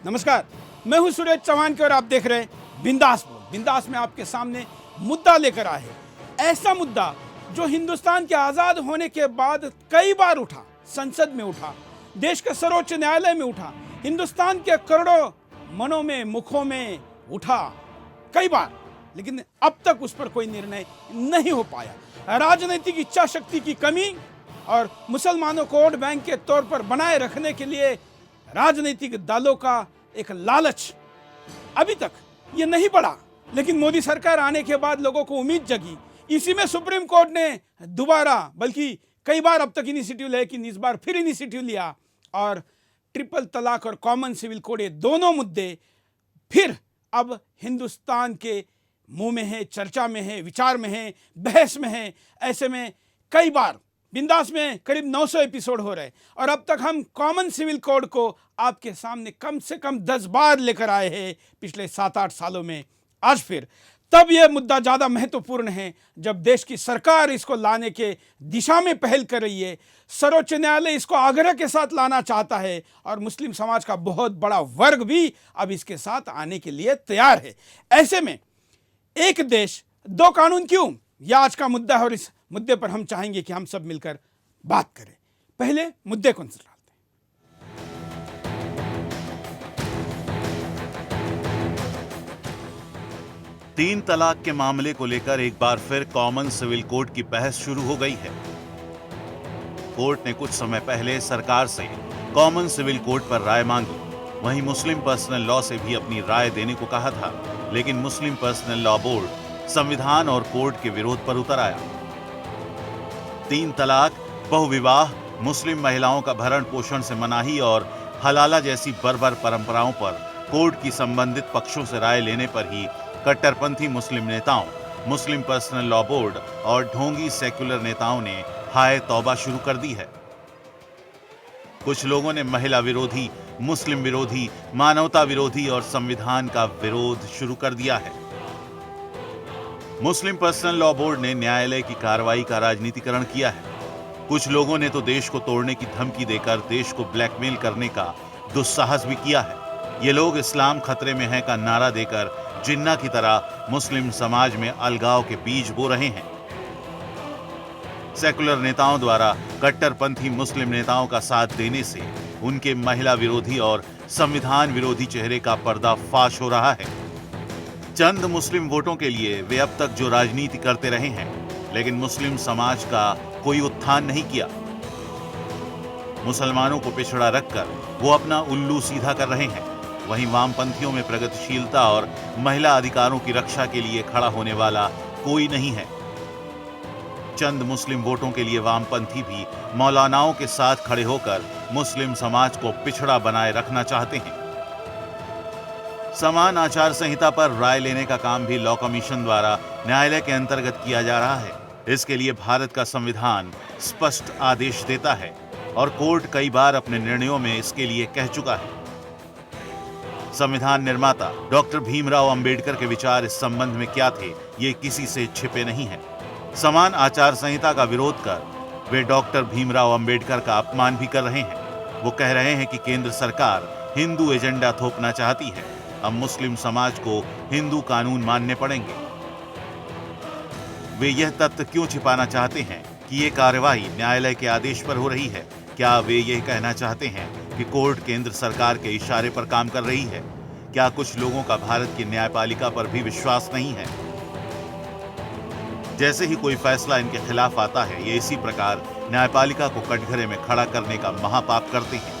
नमस्कार, मैं हूं सुरेश चौहान के और आप देख रहे हैं बिंदास बोल। बिंदास में आपके सामने मुद्दा लेकर आए हैं, ऐसा मुद्दा जो हिंदुस्तान के आज़ाद होने के बाद कई बार उठा, संसद में उठा, देश के सर्वोच्च न्यायालय में उठा, हिंदुस्तान के करोड़ों मनों में, मुखों में उठा कई बार, लेकिन अब तक उस पर कोई निर्णय नहीं हो पाया। राजनीतिक इच्छा शक्ति की कमी और मुसलमानों को वोट बैंक के तौर पर बनाए रखने के लिए राजनीतिक दलों का एक लालच, अभी तक ये नहीं बढ़ा। लेकिन मोदी सरकार आने के बाद लोगों को उम्मीद जगी। इसी में सुप्रीम कोर्ट ने दोबारा, बल्कि कई बार अब तक इनिशिएटिव लिया, लेकिन इस बार फिर इनिशिएटिव लिया और ट्रिपल तलाक और कॉमन सिविल कोड, ये दोनों मुद्दे फिर अब हिंदुस्तान के मुंह में है, चर्चा में है, विचार में है, बहस में है। ऐसे में कई बार बिंदास में करीब 900 एपिसोड हो रहे और अब तक हम कॉमन सिविल कोड को आपके सामने कम से कम 10 बार लेकर आए हैं पिछले 7-8 सालों में। आज फिर तब यह मुद्दा ज़्यादा महत्वपूर्ण है जब देश की सरकार इसको लाने के दिशा में पहल कर रही है। सर्वोच्च न्यायालय इसको आग्रह के साथ लाना चाहता है और मुस्लिम समाज का बहुत बड़ा वर्ग भी अब इसके साथ आने के लिए तैयार है। ऐसे में एक देश दो कानून क्यों, यह आज का मुद्दा है और इस मुद्दे पर हम चाहेंगे कि हम सब मिलकर बात करें। पहले मुद्दे को नजर डालते हैं। 3 तलाक के मामले को लेकर एक बार फिर कॉमन सिविल कोड की बहस शुरू हो गई है। कोर्ट ने कुछ समय पहले सरकार से कॉमन सिविल कोड पर राय मांगी। वहीं मुस्लिम पर्सनल लॉ से भी अपनी राय देने को कहा था, लेकिन मुस्लिम पर्सनल लॉ बोर्ड संविधान और कोर्ट के विरोध पर उतर आया। 3 तलाक, बहुविवाह, मुस्लिम महिलाओं का भरण पोषण से मनाही और हलाला जैसी बर्बर परंपराओं पर कोर्ट की संबंधित पक्षों से राय लेने पर ही कट्टरपंथी मुस्लिम नेताओं, मुस्लिम पर्सनल लॉ बोर्ड और ढोंगी सेक्युलर नेताओं ने हाय तौबा शुरू कर दी है। कुछ लोगों ने महिला विरोधी, मुस्लिम विरोधी, मानवता विरोधी और संविधान का विरोध शुरू कर दिया है। मुस्लिम पर्सनल लॉ बोर्ड ने न्यायालय की कार्रवाई का राजनीतिकरण किया है। कुछ लोगों ने तो देश को तोड़ने की धमकी देकर देश को ब्लैकमेल करने का दुस्साहस भी किया है। ये लोग इस्लाम खतरे में है का नारा देकर जिन्ना की तरह मुस्लिम समाज में अलगाव के बीज बो रहे हैं। सेकुलर नेताओं द्वारा कट्टरपंथी मुस्लिम नेताओं का साथ देने से उनके महिला विरोधी और संविधान विरोधी चेहरे का पर्दाफाश हो रहा है। चंद मुस्लिम वोटों के लिए वे अब तक जो राजनीति करते रहे हैं, लेकिन मुस्लिम समाज का कोई उत्थान नहीं किया। मुसलमानों को पिछड़ा रखकर वो अपना उल्लू सीधा कर रहे हैं। वहीं वामपंथियों में प्रगतिशीलता और महिला अधिकारों की रक्षा के लिए खड़ा होने वाला कोई नहीं है। चंद मुस्लिम वोटों के लिए वामपंथी भी मौलानाओं के साथ खड़े होकर मुस्लिम समाज को पिछड़ा बनाए रखना चाहते हैं। समान आचार संहिता पर राय लेने का काम भी लॉ कमीशन द्वारा न्यायालय के अंतर्गत किया जा रहा है। इसके लिए भारत का संविधान स्पष्ट आदेश देता है और कोर्ट कई बार अपने निर्णयों में इसके लिए कह चुका है। संविधान निर्माता डॉक्टर भीमराव अंबेडकर के विचार इस संबंध में क्या थे, ये किसी से छिपे नहीं है। समान आचार संहिता का विरोध कर वे डॉक्टर भीमराव अंबेडकर का अपमान भी कर रहे हैं। वो कह रहे हैं कि केंद्र सरकार हिंदू एजेंडा थोपना चाहती है। अब मुस्लिम समाज को हिंदू कानून मानने पड़ेंगे। वे यह तथ्य क्यों छिपाना चाहते हैं कि ये कार्रवाई न्यायालय के आदेश पर हो रही है? क्या वे यह कहना चाहते हैं कि कोर्ट केंद्र सरकार के इशारे पर काम कर रही है? क्या कुछ लोगों का भारत की न्यायपालिका पर भी विश्वास नहीं है? जैसे ही कोई फैसला इनके खिलाफ आता है, ये इसी प्रकार न्यायपालिका को कटघरे में खड़ा करने का महापाप करते हैं।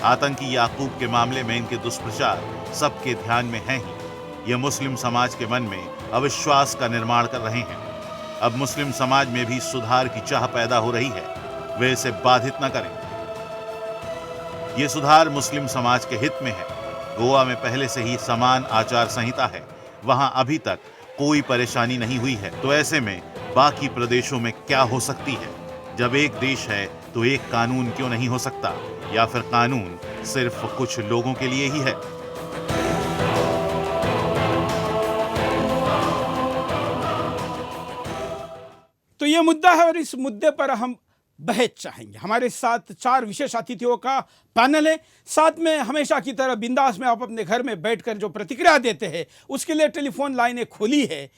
आतंकी याकूब के मामले में इनके दुष्प्रचार सबके ध्यान में हैं ही। ये मुस्लिम समाज के मन में अविश्वास का निर्माण कर रहे हैं। अब मुस्लिम समाज में भी सुधार की चाह पैदा हो रही है। वे इसे बाधित न करें। ये सुधार मुस्लिम समाज के हित में है। गोवा में पहले से ही समान आचार संहिता है, वहां अभी तक कोई परेशानी नहीं हुई है। तो ऐसे में बाकी प्रदेशों में क्या हो सकती है? जब एक देश है तो एक कानून क्यों नहीं हो सकता? या फिर कानून सिर्फ कुछ लोगों के लिए ही है? तो ये मुद्दा है और इस मुद्दे पर हम बहस चाहेंगे। हमारे साथ 4 विशेष अतिथियों का पैनल है। साथ में हमेशा की तरह बिंदास में आप अपने घर में बैठकर जो प्रतिक्रिया देते हैं उसके लिए टेलीफोन लाइनें खुली है।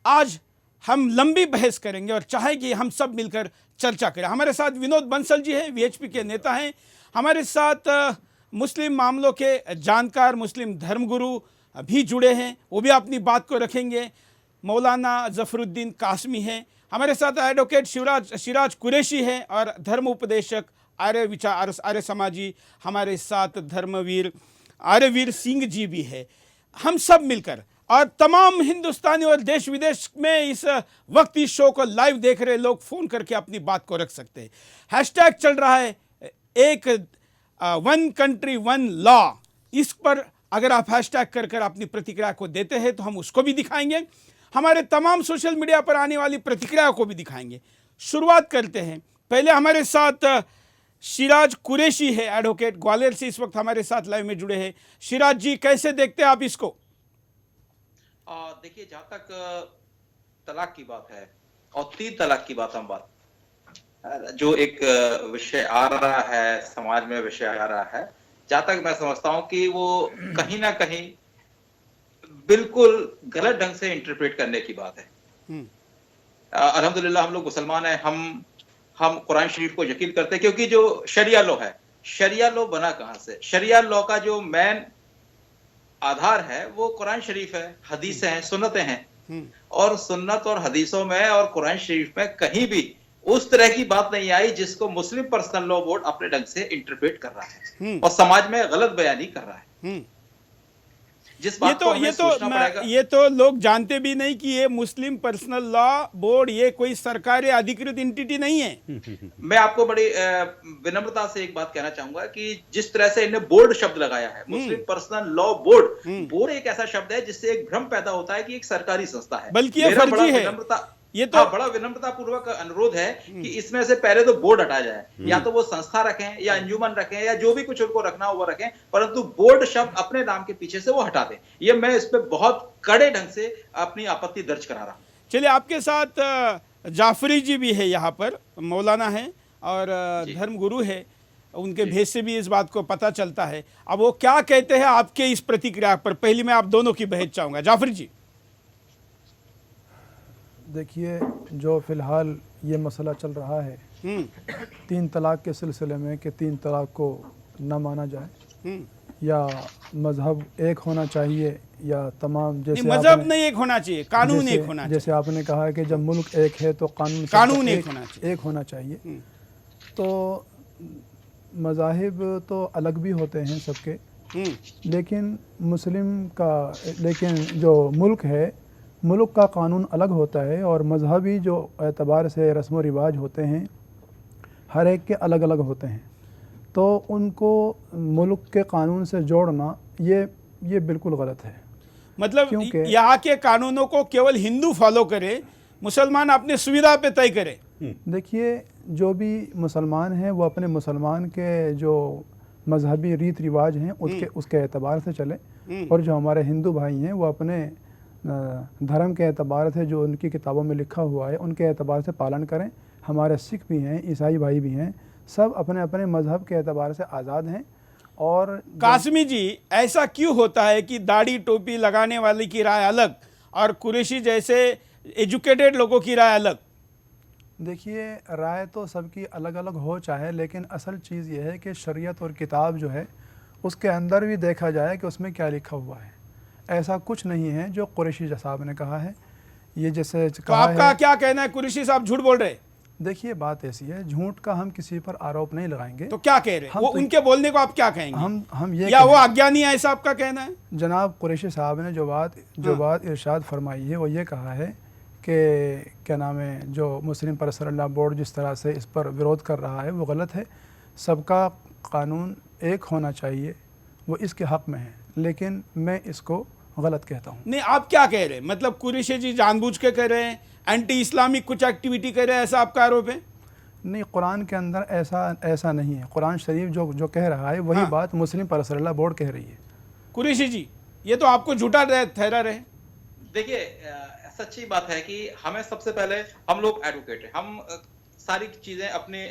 आज हम लंबी बहस करेंगे और चाहेंगे हम सब मिलकर चर्चा करें। हमारे साथ विनोद बंसल जी हैं, वीएचपी के नेता हैं। हमारे साथ मुस्लिम मामलों के जानकार, मुस्लिम धर्मगुरु भी जुड़े हैं, वो भी अपनी बात को रखेंगे। मौलाना जफरुद्दीन कासमी हैं। हमारे साथ एडवोकेट सिराज कुरैशी है और धर्म उपदेशक आर्य समाजी हमारे साथ धर्मवीर आर्यवीर सिंह जी भी है। हम सब मिलकर और तमाम हिंदुस्तानी और देश विदेश में इस वक्त इस शो को लाइव देख रहे लोग फ़ोन करके अपनी बात को रख सकते हैं। हैशटैग चल रहा है एक वन कंट्री वन लॉ। इस पर अगर आप हैशटैग कर अपनी प्रतिक्रिया को देते हैं तो हम उसको भी दिखाएंगे। हमारे तमाम सोशल मीडिया पर आने वाली प्रतिक्रिया को भी दिखाएंगे। शुरुआत करते हैं। पहले हमारे साथ सिराज कुरैशी है, एडवोकेट, ग्वालियर से इस वक्त हमारे साथ लाइव में जुड़े हैं। सिराज जी, कैसे देखते हैं आप इसको? देखिए, जहाँ तक तलाक की बात है और 3 तलाक की बात, हम बात जो एक विषय आ रहा है, समाज में विषय आ रहा है, जहाँ तक मैं समझता हूँ कि वो कहीं ना कहीं बिल्कुल गलत ढंग से इंटरप्रेट करने की बात है। अल्हम्दुलिल्लाह हम लोग मुसलमान हैं, हम कुरान शरीफ को यकीन करते हैं, क्योंकि जो शरिया लॉ है, शरिया लॉ बना कहां से? शरिया लॉ का जो मेन आधार है वो कुरान शरीफ है, हदीसें हैं, सुन्नतें हैं। और सुन्नत और हदीसों में और कुरान शरीफ में कहीं भी उस तरह की बात नहीं आई जिसको मुस्लिम पर्सनल लॉ बोर्ड अपने ढंग से इंटरप्रेट कर रहा है और समाज में गलत बयानी कर रहा है। जिस बात को हमें सोचना पड़ेगा, ये तो लोग जानते भी नहीं कि ये मुस्लिम पर्सनल लॉ बोर्ड ये कोई सरकारी अधिकृत एंटिटी नहीं है। मैं आपको बड़ी विनम्रता से एक बात कहना चाहूंगा कि जिस तरह से इन्हें बोर्ड शब्द लगाया है, मुस्लिम पर्सनल लॉ बोर्ड, बोर्ड एक ऐसा शब्द है जिससे एक भ्रम पैदा होता है कि एक सरकारी संस्था है, बल्कि ये फर्जी है। ये तो बड़ा विनम्रता पूर्वक अनुरोध है कि इसमें से पहले तो बोर्ड हटा जाए, या तो वो संस्था रखें या अंजुमन रखें या जो भी कुछ उनको रखना हो वो रखें, परंतु बोर्ड शब्द अपने नाम के पीछे से वो हटा दें। ये मैं इस पे बहुत कड़े ढंग से अपनी आपत्ति दर्ज करा रहा हूं। चलिए, आपके साथ जाफरी जी भी है, यहाँ पर मौलाना है और धर्मगुरु है, उनके भेष से भी इस बात को पता चलता है। अब वो क्या कहते हैं आपके इस प्रतिक्रिया पर? पहले मैं आप दोनों की बहस चाहूंगा। जाफरी जी, देखिए, जो फ़िलहाल ये मसला चल रहा है 3 तलाक के सिलसिले में कि 3 तलाक को न माना जाए या मज़हब एक होना चाहिए या तमाम, जैसे मज़हब नहीं एक होना चाहिए, कानून एक होना चाहिए। जैसे आपने कहा कि जब मुल्क एक है तो कानून एक होना चाहिए। तो मज़ाहिब तो अलग भी होते हैं सबके, लेकिन लेकिन जो मुल्क है, मुल्क का कानून अलग होता है और मजहबी जो एतबार से रस्म व रिवाज होते हैं हर एक के अलग अलग होते हैं। तो उनको मुल्क के कानून से जोड़ना ये बिल्कुल गलत है। मतलब यहाँ के कानूनों को केवल हिंदू फॉलो करे, मुसलमान अपने सुविधा पे तय करे। देखिए, जो भी मुसलमान हैं वो अपने मुसलमान के जो मजहबी रीत रिवाज हैं उसके एतबार से चले, और जो हमारे हिंदू भाई हैं वो अपने धर्म के एतबार से जो उनकी किताबों में लिखा हुआ है उनके एतबार से पालन करें। हमारे सिख भी हैं, ईसाई भाई भी हैं, सब अपने अपने मजहब के एतबार से आज़ाद हैं। और कासमी जी, ऐसा क्यों होता है कि दाढ़ी टोपी लगाने वाले की राय अलग और कुरैशी जैसे एजुकेटेड लोगों की राय अलग? देखिए, राय तो सबकी अलग अलग हो चाहे, लेकिन असल चीज़ ये है कि शरीयत और किताब जो है उसके अंदर भी देखा जाए कि उसमें क्या लिखा हुआ है। ऐसा कुछ नहीं है जो कुरैशी साहब ने कहा है। ये जैसे तो आपका क्या कहना है, कुरैशी साहब झूठ बोल रहे? देखिए, बात ऐसी है, झूठ का हम किसी पर आरोप नहीं लगाएंगे। तो क्या कह रहे हैं वो? तो उनके बोलने को आप क्या कहेंगे? हम ये, या वो अज्ञानी है, ऐसा आपका कहना है? जनाब कुरैशी साहब ने जो बात इरशाद फरमाई है वो ये कहा है कि क्या नाम है, जो मुस्लिम पर्सनल लॉ बोर्ड जिस तरह से इस पर विरोध कर रहा है वो गलत है। सबका कानून एक होना चाहिए, वो इसके हक़ में है, लेकिन मैं इसको गलत कहता हूँ। नहीं, आप क्या कह रहे हैं? मतलब कुरैशी जी जानबूझ के कर रहे हैं, एंटी इस्लामिक कुछ एक्टिविटी कर रहे हैं, ऐसा आपका आरोप है? नहीं, कुरान के अंदर ऐसा नहीं है। कुरान शरीफ जो कह रहा है वही बात मुस्लिम पर्सनल लॉ बोर्ड कह रही है। कुरैशी जी, ये तो आपको झूठा ठहरा रहे। देखिए, सच्ची बात है कि हमें सबसे पहले, हम लोग एडवोकेट हैं, हम सारी चीजें अपने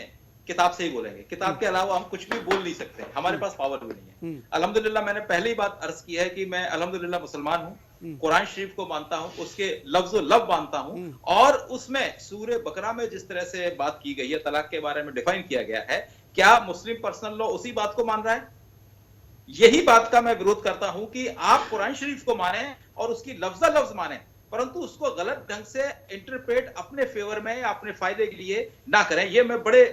किताब से ही बोलेंगे, किताब के अलावा हम कुछ भी बोल नहीं सकते, हमारे पास पावर भी नहीं है। अल्हम्दुलिल्लाह मैंने पहले ही बात अर्ज की है कि मैं अल्हम्दुलिल्लाह मुसलमान हूँ, कुरान शरीफ को मानता हूँ, उसके लफ्ज़ो लब मानता हूँ, और उसमें सूरे बकरा में जिस तरह से बात की गई है, तलाक के बारे में डिफाइन किया गया है, क्या मुस्लिम पर्सनल लॉ उसी बात को मान रहा है? यही बात का मैं विरोध करता हूं कि आप कुरान शरीफ को माने और उसकी लफ्जा लफ्ज माने, परंतु उसको गलत ढंग से इंटरप्रेट अपने फेवर में या अपने फायदे के लिए ना करें। ये मैं बड़े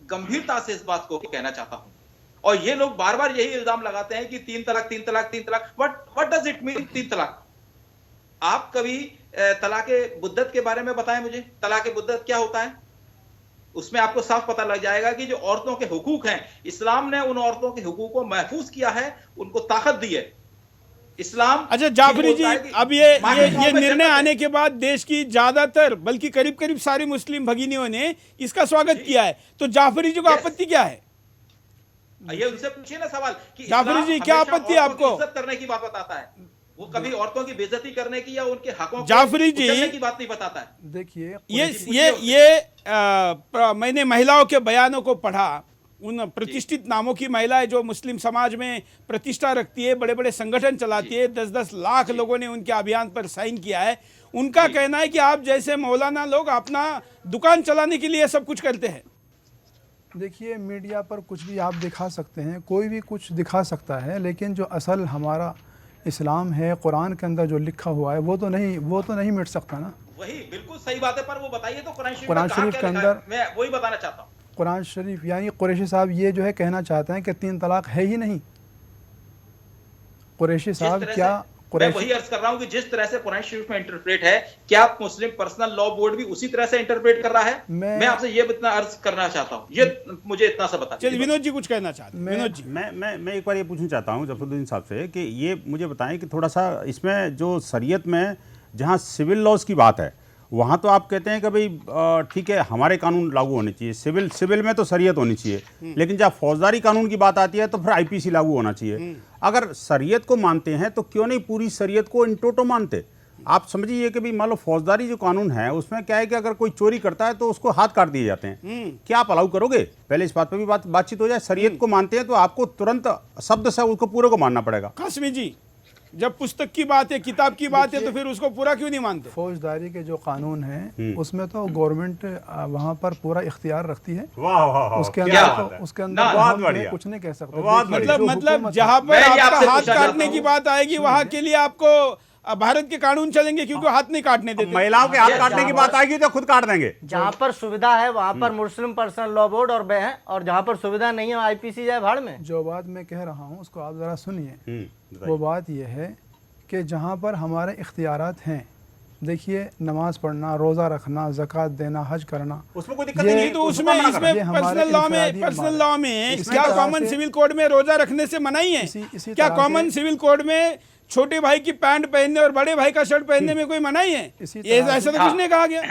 गंभीरता से इस बात को कहना चाहता हूं। और ये लोग बार बार यही इल्जाम लगाते हैं कि 3 तलाक 3 तलाक 3 तलाक। व्हाट डज इट मीन 3 तलाक? आप कभी तलाके बुद्दत के बारे में बताएं मुझे, तलाके बुद्दत क्या होता है? उसमें आपको साफ पता लग जाएगा कि जो औरतों के हुकूक हैं, इस्लाम ने उन औरतों के हुकूक को महफूज किया है, उनको ताकत दी है इस्लाम। अच्छा जाफरी जी, अब ये निर्णय आने के बाद देश की ज्यादातर बल्कि करीब करीब सारी मुस्लिम भगिनियों ने इसका स्वागत किया है, तो जाफरी जी को आपत्ति क्या है? ये उनसे पूछिए ना सवाल कि जाफरी जी क्या आपत्ति है आपको? इज्जत करने की बात बताता है, वो कभी औरतों की बेइज्जती करने की या उनके हकों जाफरी जी की बात नहीं बताता है। देखिए मैंने महिलाओं के बयानों को पढ़ा, उन प्रतिष्ठित नामों की महिलाएं जो मुस्लिम समाज में प्रतिष्ठा रखती है, बड़े बड़े संगठन चलाती है, 10-10 लाख लोगों ने उनके अभियान पर साइन किया है। उनका कहना है कि आप जैसे मौलाना लोग अपना दुकान चलाने के लिए सब कुछ करते हैं। देखिए मीडिया पर कुछ भी आप दिखा सकते हैं, कोई भी कुछ दिखा सकता है, लेकिन जो असल हमारा इस्लाम है, कुरान के अंदर जो लिखा हुआ है वो तो नहीं मिट सकता ना। वही बिल्कुल सही बात है, पर वो बताइए तो कुरान शरीफ के अंदर, मैं वही बताना चाहता हूँ। कुरान शरीफ यानी कुरैशी साहब ये जो है कहना चाहते हैं कि 3 तलाक है ही नहीं। कुरैशी साहब क्या मैं वही अर्ज कर रहा हूं कि जिस तरह से कुरान शरीफ में इंटरप्रेट है, क्या मुस्लिम पर्सनल लॉ बोर्ड भी उसी तरह से इंटरप्रेट कर रहा है? मैं आपसे ये इतना अर्ज करना चाहता हूं, ये मुझे इतना सा बता। चलिए विनोद जी कुछ कहना चाहते हैं। विनोद जी, मैं एक बार ये पूछना चाहता हूं जफरुद्दीन साहब से कि ये मुझे बताएं कि थोड़ा सा इसमें जो शरीयत में जहां सिविल लॉज की बात है, वहाँ तो आप कहते हैं कि भाई ठीक है हमारे कानून लागू होने चाहिए, सिविल में तो शरीयत होनी चाहिए, लेकिन जब फौजदारी कानून की बात आती है तो फिर आईपीसी लागू होना चाहिए। अगर शरीयत को मानते हैं तो क्यों नहीं पूरी शरीयत को इन टोटो मानते? आप समझिए कि भाई मान लो फौजदारी जो कानून है उसमें क्या है कि अगर कोई चोरी करता है तो उसको हाथ काट दिए जाते हैं। क्या आप अलाउ करोगे? पहले इस बात पर भी बातचीत हो जाए। शरीयत को मानते हैं तो आपको तुरंत शब्द से उसको पूरे को मानना पड़ेगा। कासमी जी, जब पुस्तक की बात है, किताब की बात है, तो फिर उसको पूरा क्यों नहीं मानते? फौजदारी के जो कानून हैं उसमें तो गवर्नमेंट वहाँ पर पूरा इख्तियार रखती है। उसके अंदर कुछ नहीं कह सकते। मतलब जहाँ पर आपका हाथ काटने की बात आएगी वहाँ के लिए आपको भारत के कानून चलेंगे, क्योंकि हाथ नहीं काटने देते। महिलाओं के हाथ काटने की बात आएगी तो खुद काट देंगे। जहाँ पर सुविधा है वहाँ पर मुस्लिम पर्सनल लॉ बोर्ड और जहाँ पर सुविधा नहीं है आईपीसी जाए भाड़ में। जो बात मैं कह रहा हूँ उसको आप जरा सुनिए। वो बात यह है कि जहाँ पर हमारे इख्तियारात हैं, देखिए नमाज पढ़ना, रोज़ा रखना, ज़कात देना, हज करना, उसमें कोई दिक्कत नहीं। तो उसमें पर्सनल लॉ में क्या कॉमन सिविल कोड में रोजा रखने से मनाही है? क्या कॉमन सिविल कोड में छोटे भाई की पैंट पहनने और बड़े भाई का शर्ट पहनने में कोई मनाही है? ऐसा तो कुछ नहीं कहा गया।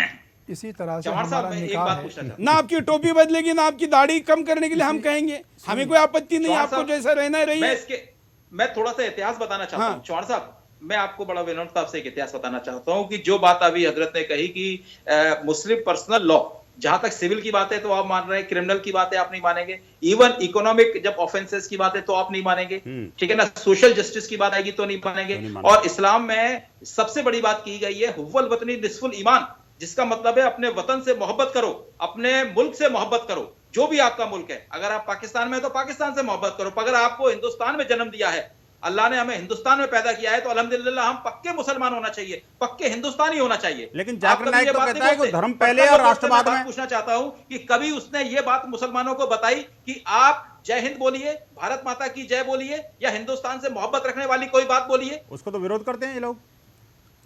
इसी तरह से हमारा निकाह है। ना आपकी टोपी बदलेगी, ना आपकी दाढ़ी कम करने के लिए हम कहेंगे, हमें कोई आपत्ति नहीं, आपको जैसा रहना रहिए। मैं थोड़ा सा इतिहास बताना चाहता हूँ चौहान साहब। मैं आपको बड़ा विनम्रता से एक इतिहास बताना चाहता हूँ कि जो बात अभी हजरत ने कही कि मुस्लिम पर्सनल लॉ, जहां तक सिविल की बात है तो आप मान रहे हैं, क्रिमिनल की बात है आप नहीं मानेंगे, इवन इकोनॉमिक जब ऑफेंसेस की बात है तो आप नहीं मानेंगे, ठीक है ना, सोशल जस्टिस की बात आएगी तो नहीं मानेंगे। और इस्लाम में सबसे बड़ी बात की गई है हुव्वल वतनी निस्फुल ईमान, जिसका मतलब है अपने वतन से मोहब्बत करो, अपने मुल्क से मोहब्बत करो, जो भी आपका मुल्क है। अगर आप पाकिस्तान में है तो पाकिस्तान से मोहब्बत करो। अगर आपको हिंदुस्तान में जन्म दिया है, अल्लाह ने हमें हिंदुस्तान में पैदा किया है, तो अल्हम्दुलिल्लाह हम पक्के मुसलमान होना चाहिए, पक्के हिंदुस्तानी होना चाहिए। लेकिन जाकिर नाइक तो कहता है कि धर्म पहले और राष्ट्रवाद में। पूछना चाहता हूं कि कभी उसने ये बात मुसलमानों को बताई कि आप जय हिंद बोलिए, भारत माता की जय बोलिए, या हिंदुस्तान से मोहब्बत रखने वाली कोई बात बोलिए? उसको तो विरोध करते हैं ये लोग।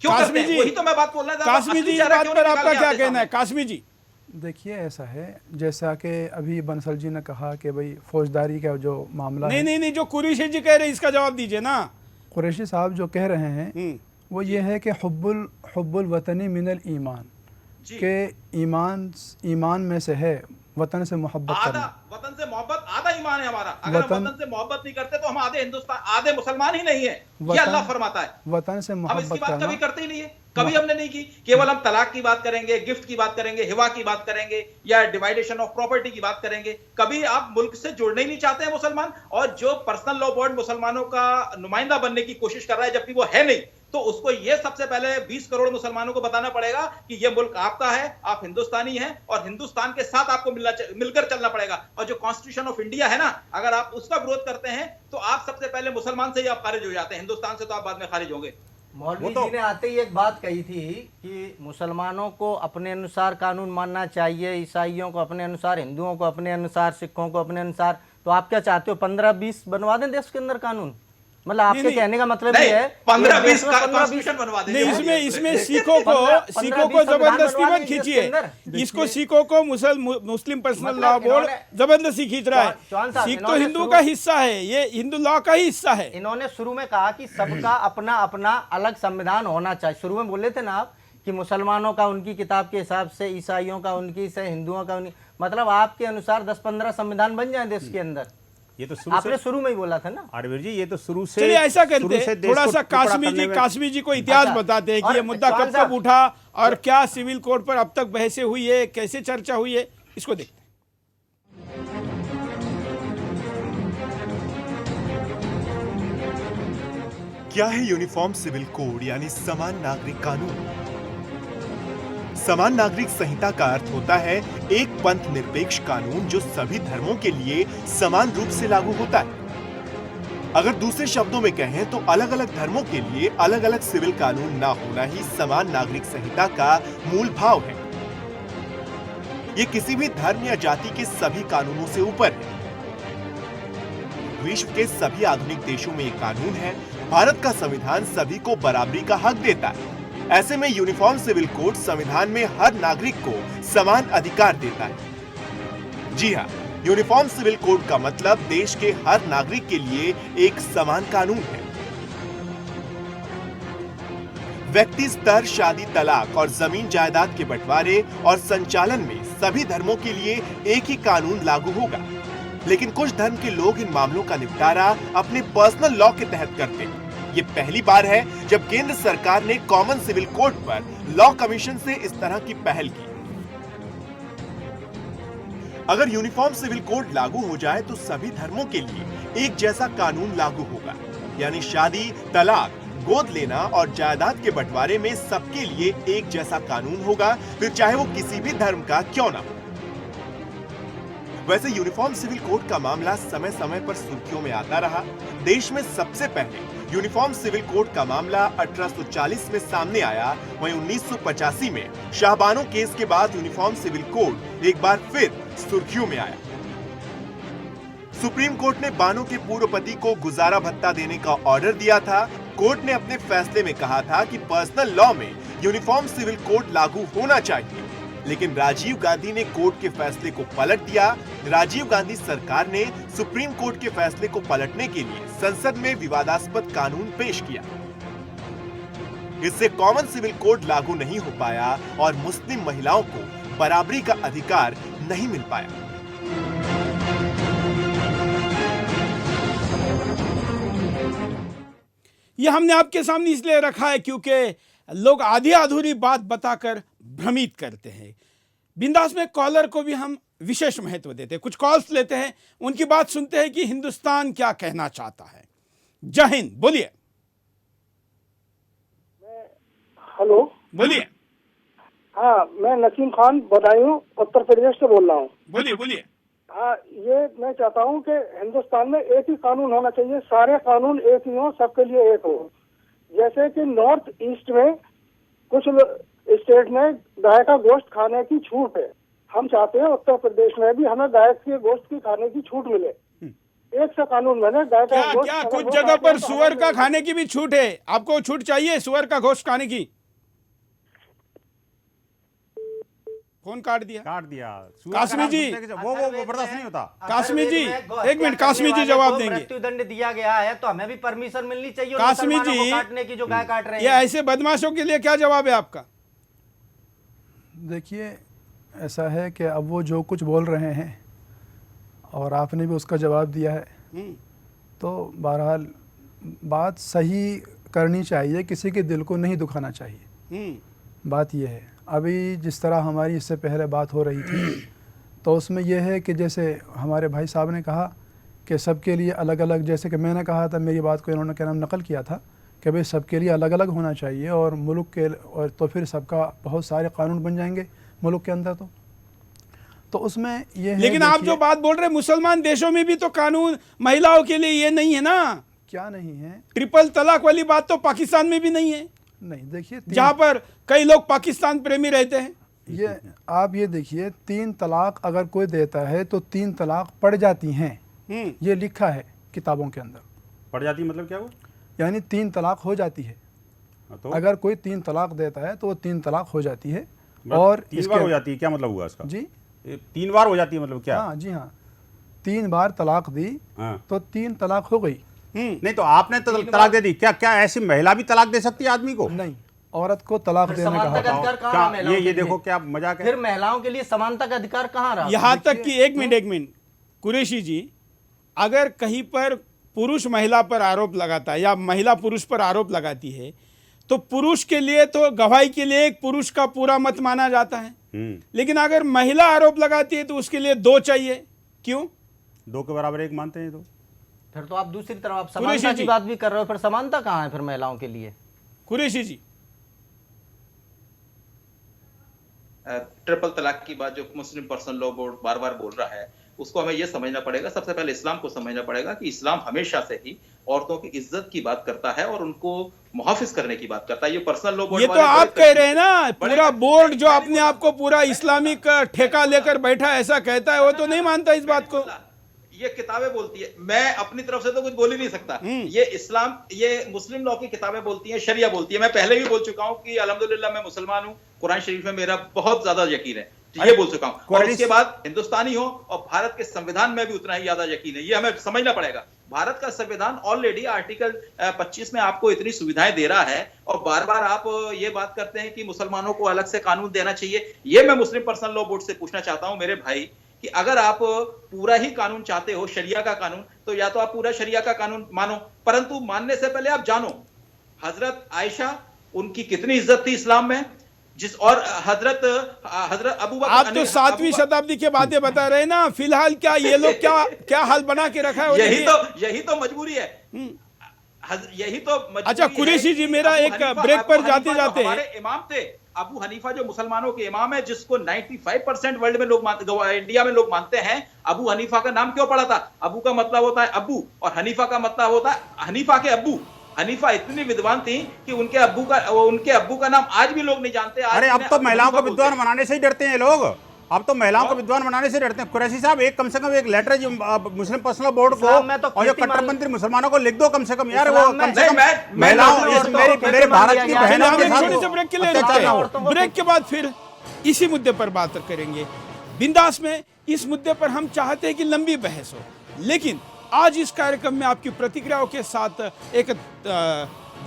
क्यों करते हैं? वही तो मैं बात बोलना चाहता हूं। कासमी जी, इस बात पर आपका क्या कहना है? कासमी जी, देखिए ऐसा है जैसा कि अभी बंसल जी ने कहा कि भाई फौजदारी का जो मामला नहीं, जो कुरैशी जी कह रहे हैं इसका जवाब दीजिए ना। कुरैशी साहब जो कह रहे हैं वो ये है कि हुब्बुल वतनी मिनल ईमान, के ईमान में से है, वतन से मोहब्बत आधा करना। वतन से मोहब्बत आधा ईमान है हमारा। अगर हम वतन से मोहब्बत नहीं करते तो हम आधे मुसलमान ही नहीं है, ये अल्लाह फरमाता है। वतन से हम इसकी मोहब्बत बात करना। कभी करते ही नहीं है, कभी हमने नहीं की। केवल हम तलाक की बात करेंगे, गिफ्ट की बात करेंगे, हिवा की बात करेंगे, या डिवाइडेशन ऑफ प्रॉपर्टी की बात करेंगे। कभी आप मुल्क से जुड़ने ही नहीं चाहते हैं मुसलमान। और जो पर्सनल लॉ बोर्ड मुसलमानों का नुमाइंदा बनने की कोशिश कर रहा है, जबकि वो है नहीं, तो उसको ये सबसे पहले 20 करोड़ मुसलमानों को बताना पड़ेगा कि ये मुल्क आपका है, आप हिंदुस्तानी हैं, और हिंदुस्तान के साथ आपको मिलकर चलना पड़ेगा। और जो कॉन्स्टिट्यूशन ऑफ इंडिया है ना, अगर आप उसका विरोध करते हैं तो आप सबसे पहले मुसलमान से ही आप खारिज हो जाते हैं, हिंदुस्तान से तो आप बाद में खारिज होंगे। मौलवी जी ने आते ही एक बात कही थी कि मुसलमानों को अपने अनुसार कानून मानना चाहिए, ईसाइयों को अपने अनुसार, हिंदुओं को अपने अनुसार, सिखों को अपने अनुसार। तो आप क्या चाहते हो, 15-20 बनवा दें देश के अंदर कानून? मतलब आपके कहने का मतलब ये है 15-20 कॉन्स्टिट्यूशन बनवा देंगे। नहीं, इसमें सिखों को जबरदस्ती मत खींचिए। इसको सिखों को मुस्लिम पर्सनल लॉ बोर्ड जबरदस्ती खींच रहा है। सिख तो हिंदू का हिस्सा है, ये हिंदू लॉ का ही हिस्सा है। इन्होंने शुरू में कहा कि सबका अपना अपना अलग संविधान होना चाहिए। शुरू में बोले थे ना आप कि मुसलमानों का उनकी किताब के हिसाब से, ईसाइयों का उनकी से, हिंदुओं का उनकी, मतलब आपके अनुसार 10-15 संविधान बन जाए देश के अंदर। ये तो आपने शुरू में ही बोला था ना आरवीर जी, ये तो शुरू से। चलिए ऐसा करते हैं, थोड़ा सा काश्मी जी को इतिहास बताते हैं कि ये मुद्दा कब उठा और क्या सिविल कोड पर अब तक बहसें हुई है, कैसे चर्चा हुई है, इसको देखते हैं। क्या है यूनिफॉर्म सिविल कोड यानी समान नागरिक कानून? समान नागरिक संहिता का अर्थ होता है एक पंथ निरपेक्ष कानून जो सभी धर्मों के लिए समान रूप से लागू होता है। अगर दूसरे शब्दों में कहें तो अलग अलग धर्मों के लिए अलग अलग सिविल कानून ना होना ही समान नागरिक संहिता का मूल भाव है। ये किसी भी धर्म या जाति के सभी कानूनों से ऊपर है। विश्व के सभी आधुनिक देशों में ये कानून है। भारत का संविधान सभी को बराबरी का हक देता है। ऐसे में यूनिफॉर्म सिविल कोड संविधान में हर नागरिक को समान अधिकार देता है। जी हाँ, यूनिफॉर्म सिविल कोड का मतलब देश के हर नागरिक के लिए एक समान कानून है। व्यक्ति स्तर, शादी, तलाक और जमीन जायदाद के बंटवारे और संचालन में सभी धर्मों के लिए एक ही कानून लागू होगा। लेकिन कुछ धर्म के लोग इन मामलों का निपटारा अपने पर्सनल लॉ के तहत करते हैं। ये पहली बार है जब केंद्र सरकार ने कॉमन सिविल कोड पर लॉ कमीशन से इस तरह की पहल की। अगर यूनिफॉर्म सिविल कोड लागू हो जाए तो सभी धर्मों के लिए एक जैसा कानून लागू होगा, यानी शादी, तलाक, गोद लेना और जायदाद के बंटवारे में सबके लिए एक जैसा कानून होगा, फिर चाहे वो किसी भी धर्म का क्यों ना हो। वैसे यूनिफॉर्म सिविल कोड का मामला समय समय पर सुर्खियों में आता रहा। देश में सबसे पहले यूनिफॉर्म सिविल कोड का मामला 1840 में सामने आया। वहीं 1985 में शाहबानो केस के बाद यूनिफॉर्म सिविल कोड एक बार फिर सुर्खियों में आया। सुप्रीम कोर्ट ने बानो के पूर्व पति को गुजारा भत्ता देने का ऑर्डर दिया था। कोर्ट ने अपने फैसले में कहा था कि पर्सनल लॉ में यूनिफॉर्म सिविल कोड लागू होना चाहिए, लेकिन राजीव गांधी ने कोर्ट के फैसले को पलट दिया। राजीव गांधी सरकार ने सुप्रीम कोर्ट के फैसले को पलटने के लिए संसद में विवादास्पद कानून पेश किया। इससे कॉमन सिविल कोड लागू नहीं हो पाया और मुस्लिम महिलाओं को बराबरी का अधिकार नहीं मिल पाया। यह हमने आपके सामने इसलिए रखा है क्योंकि लोग आधी अधूरी बात बताकर भ्रमित करते हैं। बिंदास में कॉलर को भी हम विशेष महत्व देते हैं। कुछ कॉल्स लेते हैं, उनकी बात सुनते हैं कि हिंदुस्तान क्या कहना चाहता है। जय हिंद, बोलिए। हेलो, बोलिए। हाँ, मैं नसीम खान बदायूं उत्तर प्रदेश से बोल रहा हूँ। बोलिए। हाँ, ये मैं चाहता हूँ कि हिंदुस्तान में एक ही कानून होना चाहिए, सारे कानून एक ही हो, सबके लिए एक हो। जैसे कि नॉर्थ ईस्ट में कुछ स्टेट में गाय का गोश्त खाने की छूट है। हम चाहते हैं उत्तर प्रदेश में भी हमें गाय के गोश्त की खाने की छूट मिले। एक सा कानून बने गाय का गोश्त। क्या कुछ जगह पर सुअर का खाने की भी छूट है? आपको छूट चाहिए सुअर का गोश्त खाने की? फोन काट दिया। काश्मी जी, वो बर्दाश्त नहीं होता। काश्मी जी, एक मिनट, काश्मी जी जवाब देंगे। मृत्युदंड दिया गया है तो हमें भी परमिशन मिलनी चाहिए काश्मी जी, काटने की, जो गाय काट रहे हैं। ये ऐसे बदमाशों के लिए क्या जवाब है आपका? देखिए, ऐसा है कि अब वो जो कुछ बोल रहे हैं और आपने भी उसका जवाब दिया है, तो बहरहाल बात सही करनी चाहिए, किसी के दिल को नहीं दुखाना चाहिए। बात यह है, अभी जिस तरह हमारी इससे पहले बात हो रही थी तो उसमें यह है कि जैसे हमारे भाई साहब ने कहा कि सबके लिए अलग अलग, जैसे कि मैंने कहा था, मेरी बात को इन्होंने क्या नाम नकल किया था कि भाई सबके लिए अलग अलग होना चाहिए और मुल्क के, और तो फिर सबका बहुत सारे कानून बन जाएंगे मुल्क के अंदर। तो उसमें ये है, लेकिन आप जो बात बोल रहे हैं मुसलमान देशों में भी तो कानून महिलाओं के लिए ये नहीं है ना? क्या नहीं है? ट्रिपल तलाक वाली बात तो पाकिस्तान में भी नहीं है। नहीं, देखिए जहां पर कई लोग पाकिस्तान प्रेमी रहते हैं। ये आप ये देखिए, 3 तलाक अगर कोई देता है तो 3 तलाक पड़ जाती हैं। ये लिखा है किताबों के अंदर। पड़ जाती मतलब क्या? वो यानी 3 तलाक हो जाती है। तो अगर कोई 3 तलाक देता है तो वो 3 तलाक हो जाती है। और 3 बार हो जाती है, क्या मतलब हुआ इसका? जी, 3 बार हो जाती है मतलब क्या? हाँ जी हाँ, 3 बार तलाक दी तो 3 तलाक हो गई। नहीं तो आपने तो तलाक दे दी, क्या क्या ऐसी महिला भी तलाक दे सकती है आदमी को? नहीं, औरत को तलाक देने का समानता का हक। अधिकार कहाँ रहा? ये देखो क्या मजाक है। फिर महिलाओं के लिए समानता का अधिकार कहाँ रहा? यहां तक कि एक मिनट कुरैशी जी, अगर कहीं पर पुरुष महिला पर आरोप लगाता है या महिला पुरुष पर आरोप लगाती है तो पुरुष के लिए तो गवाही के लिए एक पुरुष का पूरा मत माना जाता है, लेकिन अगर महिला आरोप लगाती है तो उसके लिए 2 चाहिए। क्यों? 2 के बराबर 1 मानते हैं। तो फिर तो आप दूसरी तरफ आप समानता की बात भी कर रहे हो, फिर समानता कहाँ है फिर महिलाओं के लिए? कुरैशी जी, ट्रिपल तलाक की बात जो मुस्लिम पर्सनल लॉ बोर्ड बार बार बोल रहा है, उसको हमें यह समझना पड़ेगा, सबसे पहले इस्लाम को समझना पड़ेगा कि इस्लाम हमेशा से ही औरतों की इज्जत की बात करता है और उनको मुहाफिज करने की बात करता है। ये पर्सनल लॉ बोर्ड, ये तो आप कह रहे हैं ना, पूरा बोर्ड जो अपने आप को पूरा इस्लामिक ठेका लेकर बैठा ऐसा कहता है, वो तो नहीं मानता इस बात को। ये किताबें बोलती है, मैं अपनी तरफ से तो कुछ बोल ही नहीं सकता। ये इस्लाम, ये मुस्लिम लॉ की किताबें बोलती हैं, शरिया बोलती है। मैं पहले भी बोल चुका हूं कि अल्हम्दुलिल्लाह मैं मुसलमान हूं, कुरान शरीफ में मेरा बहुत ज्यादा यकीन है, ये बोल चुका हूं। और उसके बाद हिंदुस्तानी हो और भारत के संविधान में भी उतना ही ज्यादा यकीन है, ये हमें समझना पड़ेगा। भारत का संविधान ऑलरेडी आर्टिकल 25 में आपको इतनी सुविधाएं दे रहा है और बार बार आप ये बात करते हैं कि मुसलमानों को अलग से कानून देना चाहिए। ये मैं मुस्लिम पर्सनल लॉ बोर्ड से पूछना चाहता हूं मेरे भाई कि अगर आप पूरा ही कानून चाहते हो, शरिया का कानून, तो या तो आप पूरा शरिया का कानून मानो, परंतु मानने से पहले आप जानो हजरत आयशा, उनकी कितनी इज्जत थी इस्लाम में, जिस और हजरत अबू बकर। आप तो 7वीं शताब्दी के बातें बता रहे हैं ना, फिलहाल क्या ये लोग क्या हाल बना के रखा है? यही तो मजबूरी है, यही तो मजबूरी। अच्छा कुरैशी जी, मेरा एक ब्रेक पर जाते जाते हमारे इमाम थे अबू हनीफा, जो मुसलमानों के इमाम है, जिसको 95% वर्ल्ड में लोग इंडिया में लोग मानते हैं। अबू हनीफा का नाम क्यों पड़ा था? अबू का मतलब होता है अबू और हनीफा का मतलब होता है हनीफा के अब्बू। हनीफा इतनी विद्वान थी कि उनके अब्बू का नाम आज भी लोग नहीं जानते। अरे अब तो महिलाओं को विद्वान बनाने से ही डरते हैं लोग, अब तो महिलाओं को विद्वान बनाने से डरते हैं। कुरैशी साहब, एक कम से कम एक लेटर जो मुस्लिम पर्सनल बोर्ड को और जो कट्टरपंथी मुसलमानों को लिख दो कम से कम यार, वो कम से कम महिलाओं, मेरे भारत की बहनों के साथ। ब्रेक के बाद फिर इसी मुद्दे पर बात करेंगे बिंदास में। इस मुद्दे पर हम चाहते हैं कि लंबी बहस हो, लेकिन आज इस कार्यक्रम में आपकी प्रतिक्रियाओं के साथ एक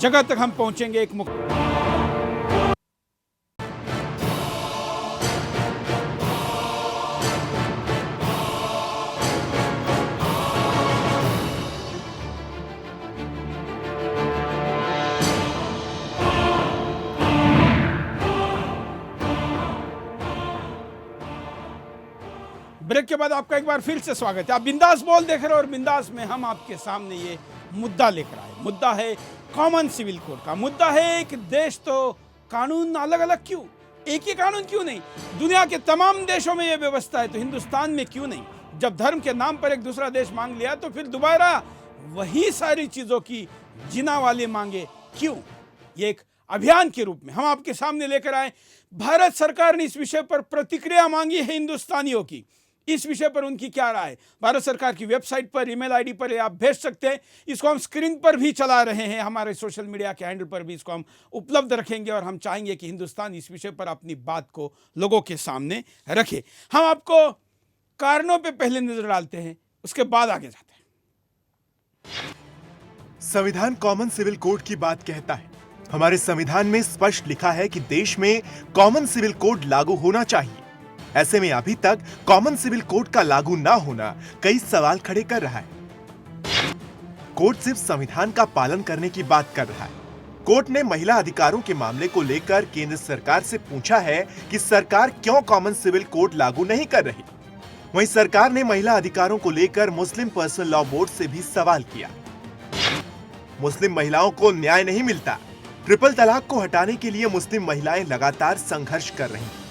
जगह तक हम पहुंचेंगे, एक ब्रेक के बाद आपका एक बार फिर से स्वागत है। आप बिंदास बोल देख रहे हो और बिंदास में हम आपके सामने ये मुद्दा लेकर आए। मुद्दा है कॉमन सिविल कोड का। मुद्दा है कि देश तो कानून अलग अलग क्यों, एक ही कानून क्यों नहीं? दुनिया के तमाम देशों में ये व्यवस्था है तो हिंदुस्तान में क्यों नहीं? जब धर्म के नाम पर एक दूसरा देश मांग लिया तो फिर दोबारा वही सारी चीजों की जिना वाली मांगे क्यों? ये एक अभियान के रूप में हम आपके सामने लेकर आए। भारत सरकार ने इस विषय पर प्रतिक्रिया मांगी है हिंदुस्तानियों की। इस विषय पर उनकी क्या राय? भारत सरकार की वेबसाइट पर, ईमेल आईडी पर आप भेज सकते हैं। इसको हम स्क्रीन पर भी चला रहे हैं, हमारे सोशल मीडिया के हैंडल पर भी इसको हम उपलब्ध रखेंगे और हम चाहेंगे कि हिंदुस्तान इस विषय पर अपनी बात को लोगों के सामने रखे। हम आपको कारणों पे पहले नजर डालते हैं, उसके बाद आगे जाते हैं। संविधान कॉमन सिविल कोड की बात कहता है। हमारे संविधान में स्पष्ट लिखा है कि देश में कॉमन सिविल कोड लागू होना चाहिए। ऐसे में अभी तक कॉमन सिविल कोड का लागू ना होना कई सवाल खड़े कर रहा है। कोर्ट सिर्फ संविधान का पालन करने की बात कर रहा है। कोर्ट ने महिला अधिकारों के मामले को लेकर केंद्र सरकार से पूछा है कि सरकार क्यों कॉमन सिविल कोड लागू नहीं कर रही। वहीं सरकार ने महिला अधिकारों को लेकर मुस्लिम पर्सनल लॉ बोर्ड से भी सवाल किया। मुस्लिम महिलाओं को न्याय नहीं मिलता। ट्रिपल तलाक को हटाने के लिए मुस्लिम महिलाएं लगातार संघर्ष कर रही हैं।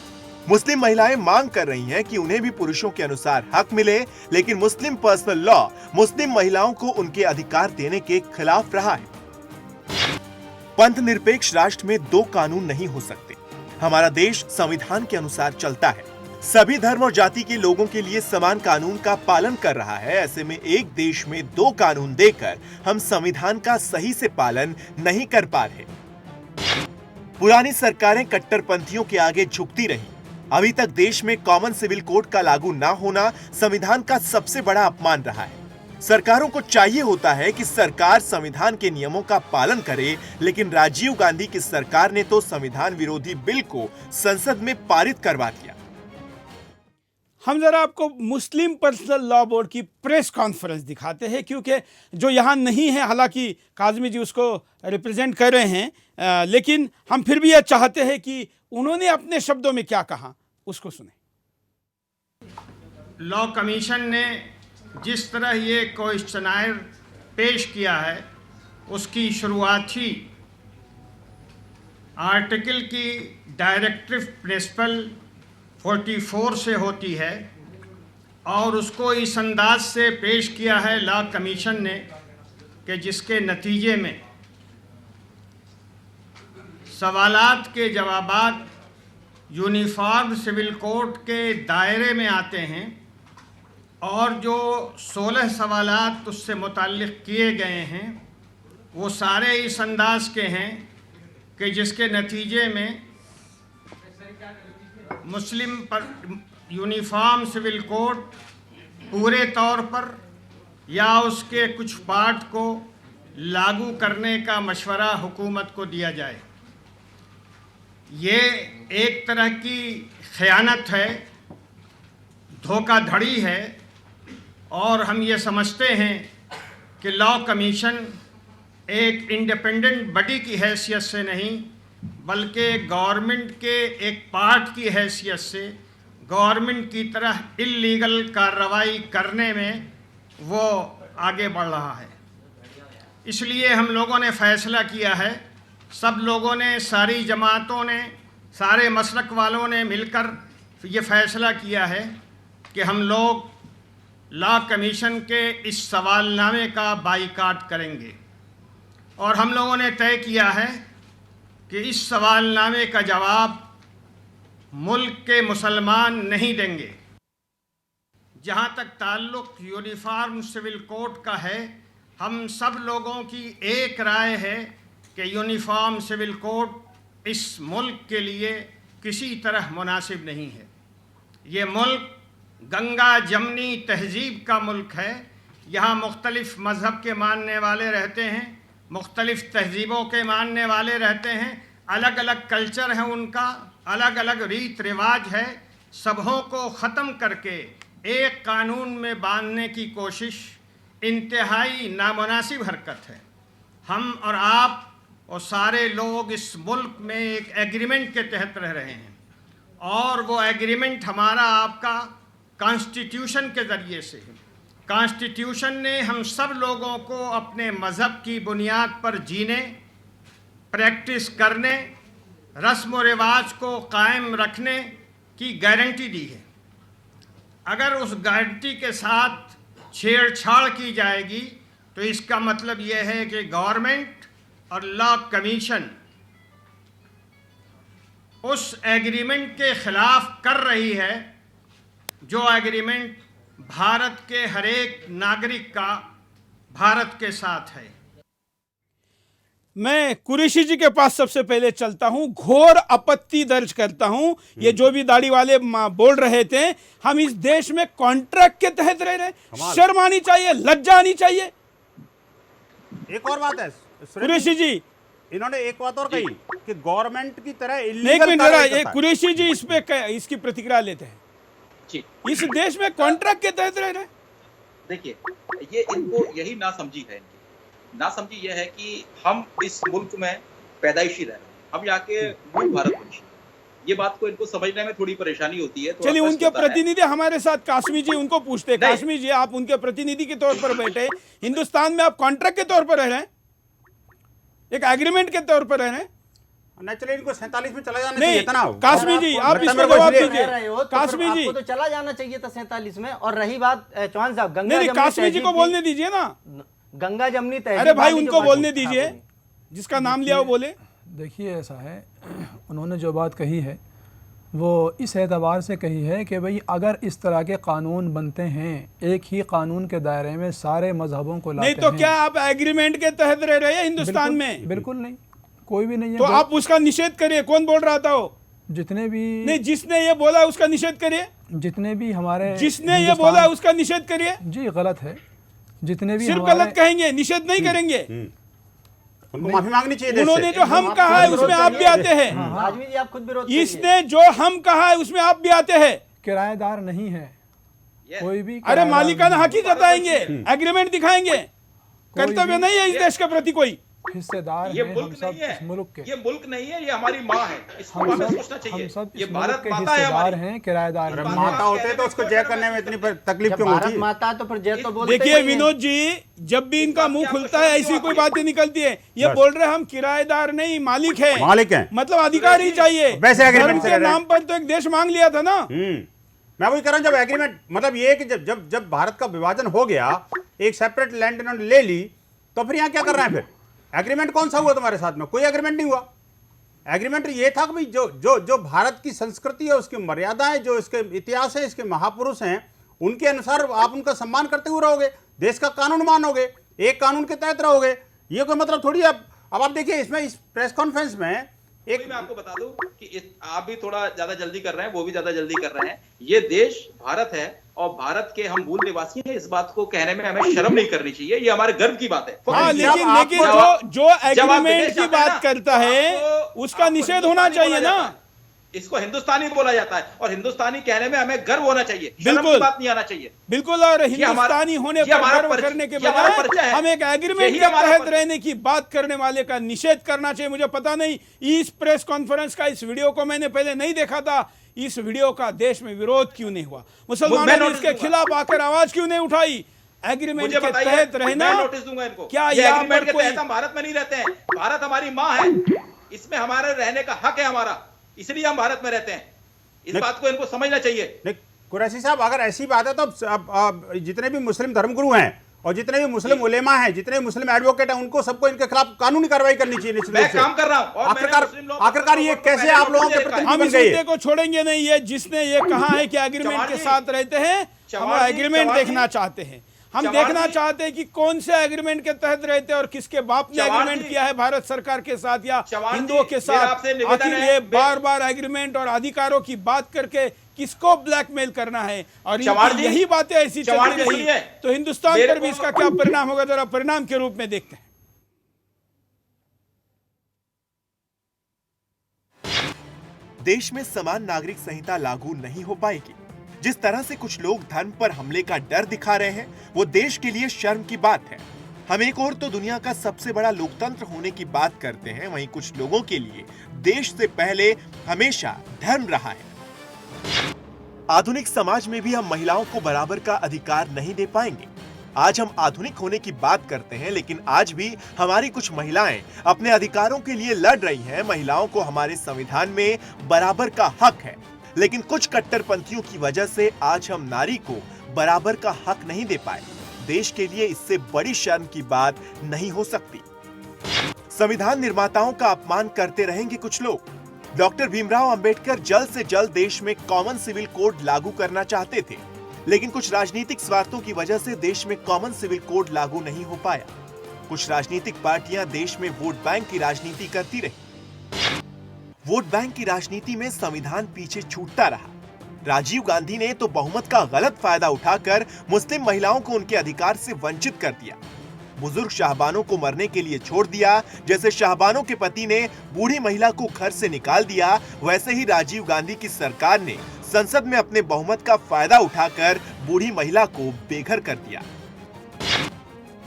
मुस्लिम महिलाएं मांग कर रही हैं कि उन्हें भी पुरुषों के अनुसार हक मिले, लेकिन मुस्लिम पर्सनल लॉ मुस्लिम महिलाओं को उनके अधिकार देने के खिलाफ रहा है। पंथ निरपेक्ष राष्ट्र में दो कानून नहीं हो सकते। हमारा देश संविधान के अनुसार चलता है। सभी धर्म और जाति के लोगों के लिए समान कानून का पालन कर रहा है। ऐसे में एक देश में दो कानून देकर हम संविधान का सही से पालन नहीं कर पा रहे। पुरानी सरकारें कट्टरपंथियों के आगे झुकती रहीं। अभी तक देश में कॉमन सिविल कोड का लागू ना होना संविधान का सबसे बड़ा अपमान रहा है। सरकारों को चाहिए होता है कि सरकार संविधान के नियमों का पालन करे, लेकिन राजीव गांधी की सरकार ने तो संविधान विरोधी बिल को संसद में पारित करवा दिया। हम जरा आपको मुस्लिम पर्सनल लॉ बोर्ड की प्रेस कॉन्फ्रेंस दिखाते हैं, क्योंकि जो यहाँ नहीं है, हालांकि काज़मी जी उसको रिप्रेजेंट कर रहे हैं, लेकिन हम फिर भी यह चाहते हैं कि उन्होंने अपने शब्दों में क्या कहा उसको सुने। लॉ कमीशन ने जिस तरह ये क्वेश्चनायर पेश किया है, उसकी शुरुआत ही आर्टिकल की डायरेक्टिव प्रिंसिपल 44 से होती है और उसको इस अंदाज से पेश किया है लॉ कमीशन ने कि जिसके नतीजे में सवालात के जवाबात यूनिफॉर्म सिविल कोड के दायरे में आते हैं और जो 16 सवालात उससे मुताल्लिक़ किए गए हैं वो सारे इस अंदाज के हैं कि जिसके नतीजे में मुस्लिम पर यूनिफॉर्म सिविल कोड पूरे तौर पर या उसके कुछ पार्ट को लागू करने का मशवरा हुकूमत को दिया जाए। ये एक तरह की ख़यानत है, धोखाधड़ी है, और हम ये समझते हैं कि लॉ कमीशन एक इंडिपेंडेंट बॉडी की हैसियत से नहीं बल्कि गवर्नमेंट के एक पार्ट की हैसियत से गवर्नमेंट की तरह इल्लीगल कार्रवाई करने में वो आगे बढ़ रहा है। इसलिए हम लोगों ने फ़ैसला किया है, सब लोगों ने, सारी जमातों ने, सारे मसलक वालों ने मिलकर ये फ़ैसला किया है कि हम लोग लॉ कमीशन के इस सवालनामे का बाइकाट करेंगे। और हम लोगों ने तय किया है कि इस सवालनामे का जवाब मुल्क के मुसलमान नहीं देंगे। जहाँ तक ताल्लुक़ यूनिफॉर्म सिविल कोड का है, हम सब लोगों की एक राय है कि यूनिफॉर्म सिविल कोड इस मुल्क के लिए किसी तरह मुनासिब नहीं है। ये मुल्क गंगा जमनी तहजीब का मुल्क है। यहाँ मुख्तलिफ़ मज़हब के मानने वाले रहते हैं, मुख्तलिफ़ तहजीबों के मानने वाले रहते हैं, अलग अलग कल्चर है उनका, अलग अलग रीत रिवाज है। सबों को ख़त्म करके एक कानून में बांधने की कोशिश इंतहाई नामुनासिब हरकत है। हम और आप और सारे लोग इस मुल्क में एक एग्रीमेंट के तहत रह रहे हैं और वो एग्रीमेंट हमारा आपका कॉन्स्टिट्यूशन के ज़रिए से है। कॉन्स्टिट्यूशन ने हम सब लोगों को अपने मज़हब की बुनियाद पर जीने, प्रैक्टिस करने, रस्म व रिवाज को कायम रखने की गारंटी दी है। अगर उस गारंटी के साथ छेड़छाड़ की जाएगी तो इसका मतलब यह है कि गवर्नमेंट और लॉ कमीशन उस एग्रीमेंट के ख़िलाफ़ कर रही है जो एग्रीमेंट भारत के हर एक नागरिक का भारत के साथ है। मैं कुरैशी जी के पास सबसे पहले चलता हूं, घोर आपत्ति दर्ज करता हूं। ये जो भी दाढ़ी वाले बोल रहे थे, हम इस देश में कॉन्ट्रैक्ट के तहत रह रहे, शर्म आनी चाहिए, लज्जा आनी चाहिए। एक और बात है कुरैशी जी, इन्होंने एक बात और कही कि गवर्नमेंट की तरह एक मिनट जरा, कुरैशी जी इस पे इसकी प्रतिक्रिया लेते हैं। जी इस देश में कॉन्ट्रैक्ट के तहत रह रहे हैं। देखिए, ये इनको यही नासमझी है। इनकी नासमझी ये है कि हम इस मुल्क में पैदाइशी रह रहे हैं, हम यहाँ के मूल भारतवंशी। ये बात को इनको समझने में थोड़ी परेशानी होती है। चलिए, उनके प्रतिनिधि हमारे साथ कासमी जी, उनको पूछते हैं। कासमी जी, आप उनके प्रतिनिधि के तौर पर बैठे, हिंदुस्तान में आप कॉन्ट्रैक्ट के तौर पर रह रहे हैं, एक एग्रीमेंट के तौर पर रह रहे हैं। नेचुरली इनको 47 में चला जाना चाहिए था ना। कासमी जी, आप इसका जवाब दीजिए। कासमी जी, आपको तो चला जाना चाहिए था 47 में। और रही बात चौहान साहब, गंगा नहीं, कासमी जी को बोलने दीजिए ना। गंगा जमनी तहजीब, अरे भाई, उनको बोलने दीजिए, जिसका नाम लिया वो बोले। देखिए, ऐसा है, उन्होंने जो बात कही है वो इस एतबार से कही है कि भाई अगर इस तरह के कानून बनते हैं, एक ही कानून के दायरे में सारे मजहबों को लाते नहीं तो हैं, क्या आप एग्रीमेंट के तहत रह रहे हैं हिंदुस्तान में? बिल्कुल नहीं, कोई भी नहीं है। तो आप उसका निषेध करिए। कौन बोल रहा था वो? जितने भी नहीं, जिसने ये बोला उसका निषेध करिए। जितने भी हमारे जिसने ये बोला उसका निषेध करिए। जी, गलत है। जितने भी सिर्फ गलत कहेंगे, निषेध नहीं करेंगे। उनको माफी मांगनी चाहिए। उन्होंने जो हम कहा है उसमें आप भी आते हैं। आजमी जी, आप खुद विरोध इसने जो हम कहा है उसमें आप भी आते हैं। किराएदार नहीं है कोई भी। अरे मालिकाना हक ही जताएंगे, एग्रीमेंट दिखाएंगे। कर्तव्य नहीं है इस देश के प्रति कोई। हिस्सेदार ये हैं मुल्क हम सब नहीं है, इस मुल्क के। ये मुल्क नहीं है, ये हमारी माँ है। इसको हम हमें सब सोचना चाहिए। हम सब ये इस भारत मुल्क के माता है हिस्सेदार हमारी। हैं, किराएदार नहीं। माता होते तो उसको जय करने में इतनी तकलीफ क्यों भारत होती? माता तो फिर जय तो बोलते देखिए विनोद जी, जब भी इनका मुंह खुलता है ऐसी कोई बातें निकलती है। ये बोल रहे हैं हम किराएदार नहीं, मालिक है। मालिक हैं। मतलब अधिकार ही चाहिए। वैसे agreement धर्म से के रह रहे हैं। नाम पर तो एक देश मांग लिया था ना। मैं वही कह रहा हूं, जब एग्रीमेंट मतलब ये है कि जब भारत का विभाजन हो गया, एक सेपरेट लैंड इन्होंने ले ली, तो फिर यहाँ क्या कर रहे हैं? फिर एग्रीमेंट कौन सा हुआ तुम्हारे साथ में? कोई एग्रीमेंट नहीं हुआ। एग्रीमेंट ये था कि भाई जो भारत की संस्कृति है, उसकी मर्यादाएं, जो इसके इतिहास है, इसके महापुरुष हैं, उनके अनुसार आप उनका सम्मान करते हुए रहोगे, देश का कानून मानोगे, एक कानून के तहत रहोगे। ये कोई मतलब थोड़ी। अब आप देखिए, इसमें इस प्रेस कॉन्फ्रेंस में मैं आपको बता दूं कि आप भी थोड़ा ज्यादा जल्दी कर रहे हैं, वो भी ज्यादा जल्दी कर रहे हैं। ये देश भारत है और भारत के हम मूल निवासी हैं। इस बात को कहने में हमें शर्म नहीं करनी चाहिए। ये हमारे गर्व की बात है। हाँ, लेकिन जो एग्रीमेंट की बात करता है उसका निषेध होना चाहिए ना। इसको हिंदुस्तानी बोला जाता है और हिंदुस्तानी कहने में हमें गर्व होना चाहिए, बिल्कुल की बात नहीं आना चाहिए। बिल्कुल। और हिंदुस्तानी होने पर गर्व करने के बजाय हम एक एग्रीमेंट के तहत रहने की बात करने वाले का निषेध करना चाहिए। मुझे पता नहीं, इस प्रेस कॉन्फ्रेंस का इस वीडियो को मैंने पहले नहीं देखा था। इस वीडियो का देश में विरोध क्यों नहीं हुआ? मुसलमानों ने इसके खिलाफ आकर आवाज क्यों नहीं उठाई? एग्रीमेंट के तहत रहना, नोटिस दूंगा इनको। क्या ये यहाँ एग्रीमेंट पर के तहत हम भारत में नहीं रहते हैं। भारत हमारी माँ है, इसमें हमारे रहने का हक है हमारा, इसलिए हम भारत में रहते हैं। इस बात को इनको समझना चाहिए। नहीं, कुरैशी साहब, अगर ऐसी बात है तो अब जितने भी मुस्लिम धर्मगुरु हैं और जितने भी मुस्लिम उलेमा हैं, जितने भी मुस्लिम एडवोकेट हैं, उनको सबको इनके खिलाफ कानूनी कार्रवाई करनी चाहिए। मैं काम कर रहा हूं। आखिरकार ये कैसे आप लोगों के प्रतिनिधि हम बन इस गए? मुद्दे को छोड़ेंगे नहीं। ये जिसने ये कहा है कि एग्रीमेंट के साथ रहते हैं, हम एग्रीमेंट देखना चाहते हैं। हम देखना चाहते हैं कि कौन से एग्रीमेंट के तहत रहते हैं और किसके बाप ने एग्रीमेंट किया है भारत सरकार के साथ या हिंदुओं के साथ। आखिर ये बार बार एग्रीमेंट और अधिकारों की बात करके किसको ब्लैकमेल करना है? और यही बातें ऐसी चलती रही तो हिंदुस्तान पर भी इसका क्या परिणाम होगा, जरा परिणाम के रूप में देखते हैं। देश में समान नागरिक संहिता लागू नहीं हो पाएगी। जिस तरह से कुछ लोग धर्म पर हमले का डर दिखा रहे हैं, वो देश के लिए शर्म की बात है। हम एक और तो दुनिया का सबसे बड़ा लोकतंत्र होने की बात करते हैं, वहीं कुछ लोगों के लिए देश से पहले हमेशा धर्म रहा है। आधुनिक समाज में भी हम महिलाओं को बराबर का अधिकार नहीं दे पाएंगे। आज हम आधुनिक होने की बात करते हैं, लेकिन आज भी हमारी कुछ महिलाएं अपने अधिकारों के लिए लड़ रही हैं। महिलाओं को हमारे संविधान में बराबर का हक है, लेकिन कुछ कट्टरपंथियों की वजह से आज हम नारी को बराबर का हक नहीं दे पाए। देश के लिए इससे बड़ी शर्म की बात नहीं हो सकती। संविधान निर्माताओं का अपमान करते रहेंगे कुछ लोग। डॉक्टर भीमराव अंबेडकर जल्द से जल्द देश में कॉमन सिविल कोड लागू करना चाहते थे, लेकिन कुछ राजनीतिक स्वार्थों की वजह से देश में कॉमन सिविल कोड लागू नहीं हो पाया। कुछ राजनीतिक पार्टियां देश में वोट बैंक की राजनीति करती रही। वोट बैंक की राजनीति में संविधान पीछे छूटता रहा। राजीव गांधी ने तो बहुमत का गलत फायदा उठाकर मुस्लिम महिलाओं को उनके अधिकार से वंचित कर दिया। बुजुर्ग शाहबानों को मरने के लिए छोड़ दिया। जैसे शाहबानों के पति ने बूढ़ी महिला को घर से निकाल दिया, वैसे ही राजीव गांधी की सरकार ने संसद में अपने बहुमत का फायदा उठाकर बूढ़ी महिला को बेघर कर दिया।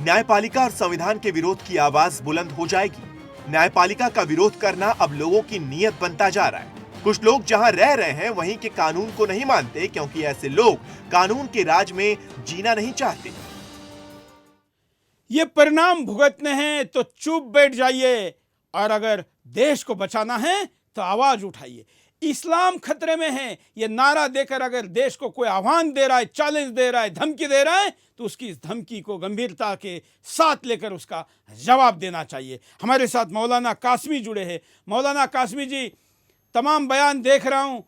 न्यायपालिका और संविधान के विरोध की आवाज बुलंद हो जाएगी। न्यायपालिका का विरोध करना अब लोगों की नीयत बनता जा रहा है। कुछ लोग जहां रह रहे हैं वहीं के कानून को नहीं मानते, क्योंकि ऐसे लोग कानून के राज में जीना नहीं चाहते। ये परिणाम भुगतने हैं तो चुप बैठ जाइए, और अगर देश को बचाना है तो आवाज उठाइए। इस्लाम खतरे में है, ये नारा देकर अगर देश को कोई आह्वान दे रहा है, चैलेंज दे रहा है, धमकी दे रहा है, तो उसकी इस धमकी को गंभीरता के साथ लेकर उसका जवाब देना चाहिए। हमारे साथ मौलाना कासमी जुड़े हैं। मौलाना कासमी जी, तमाम बयान देख रहा हूं,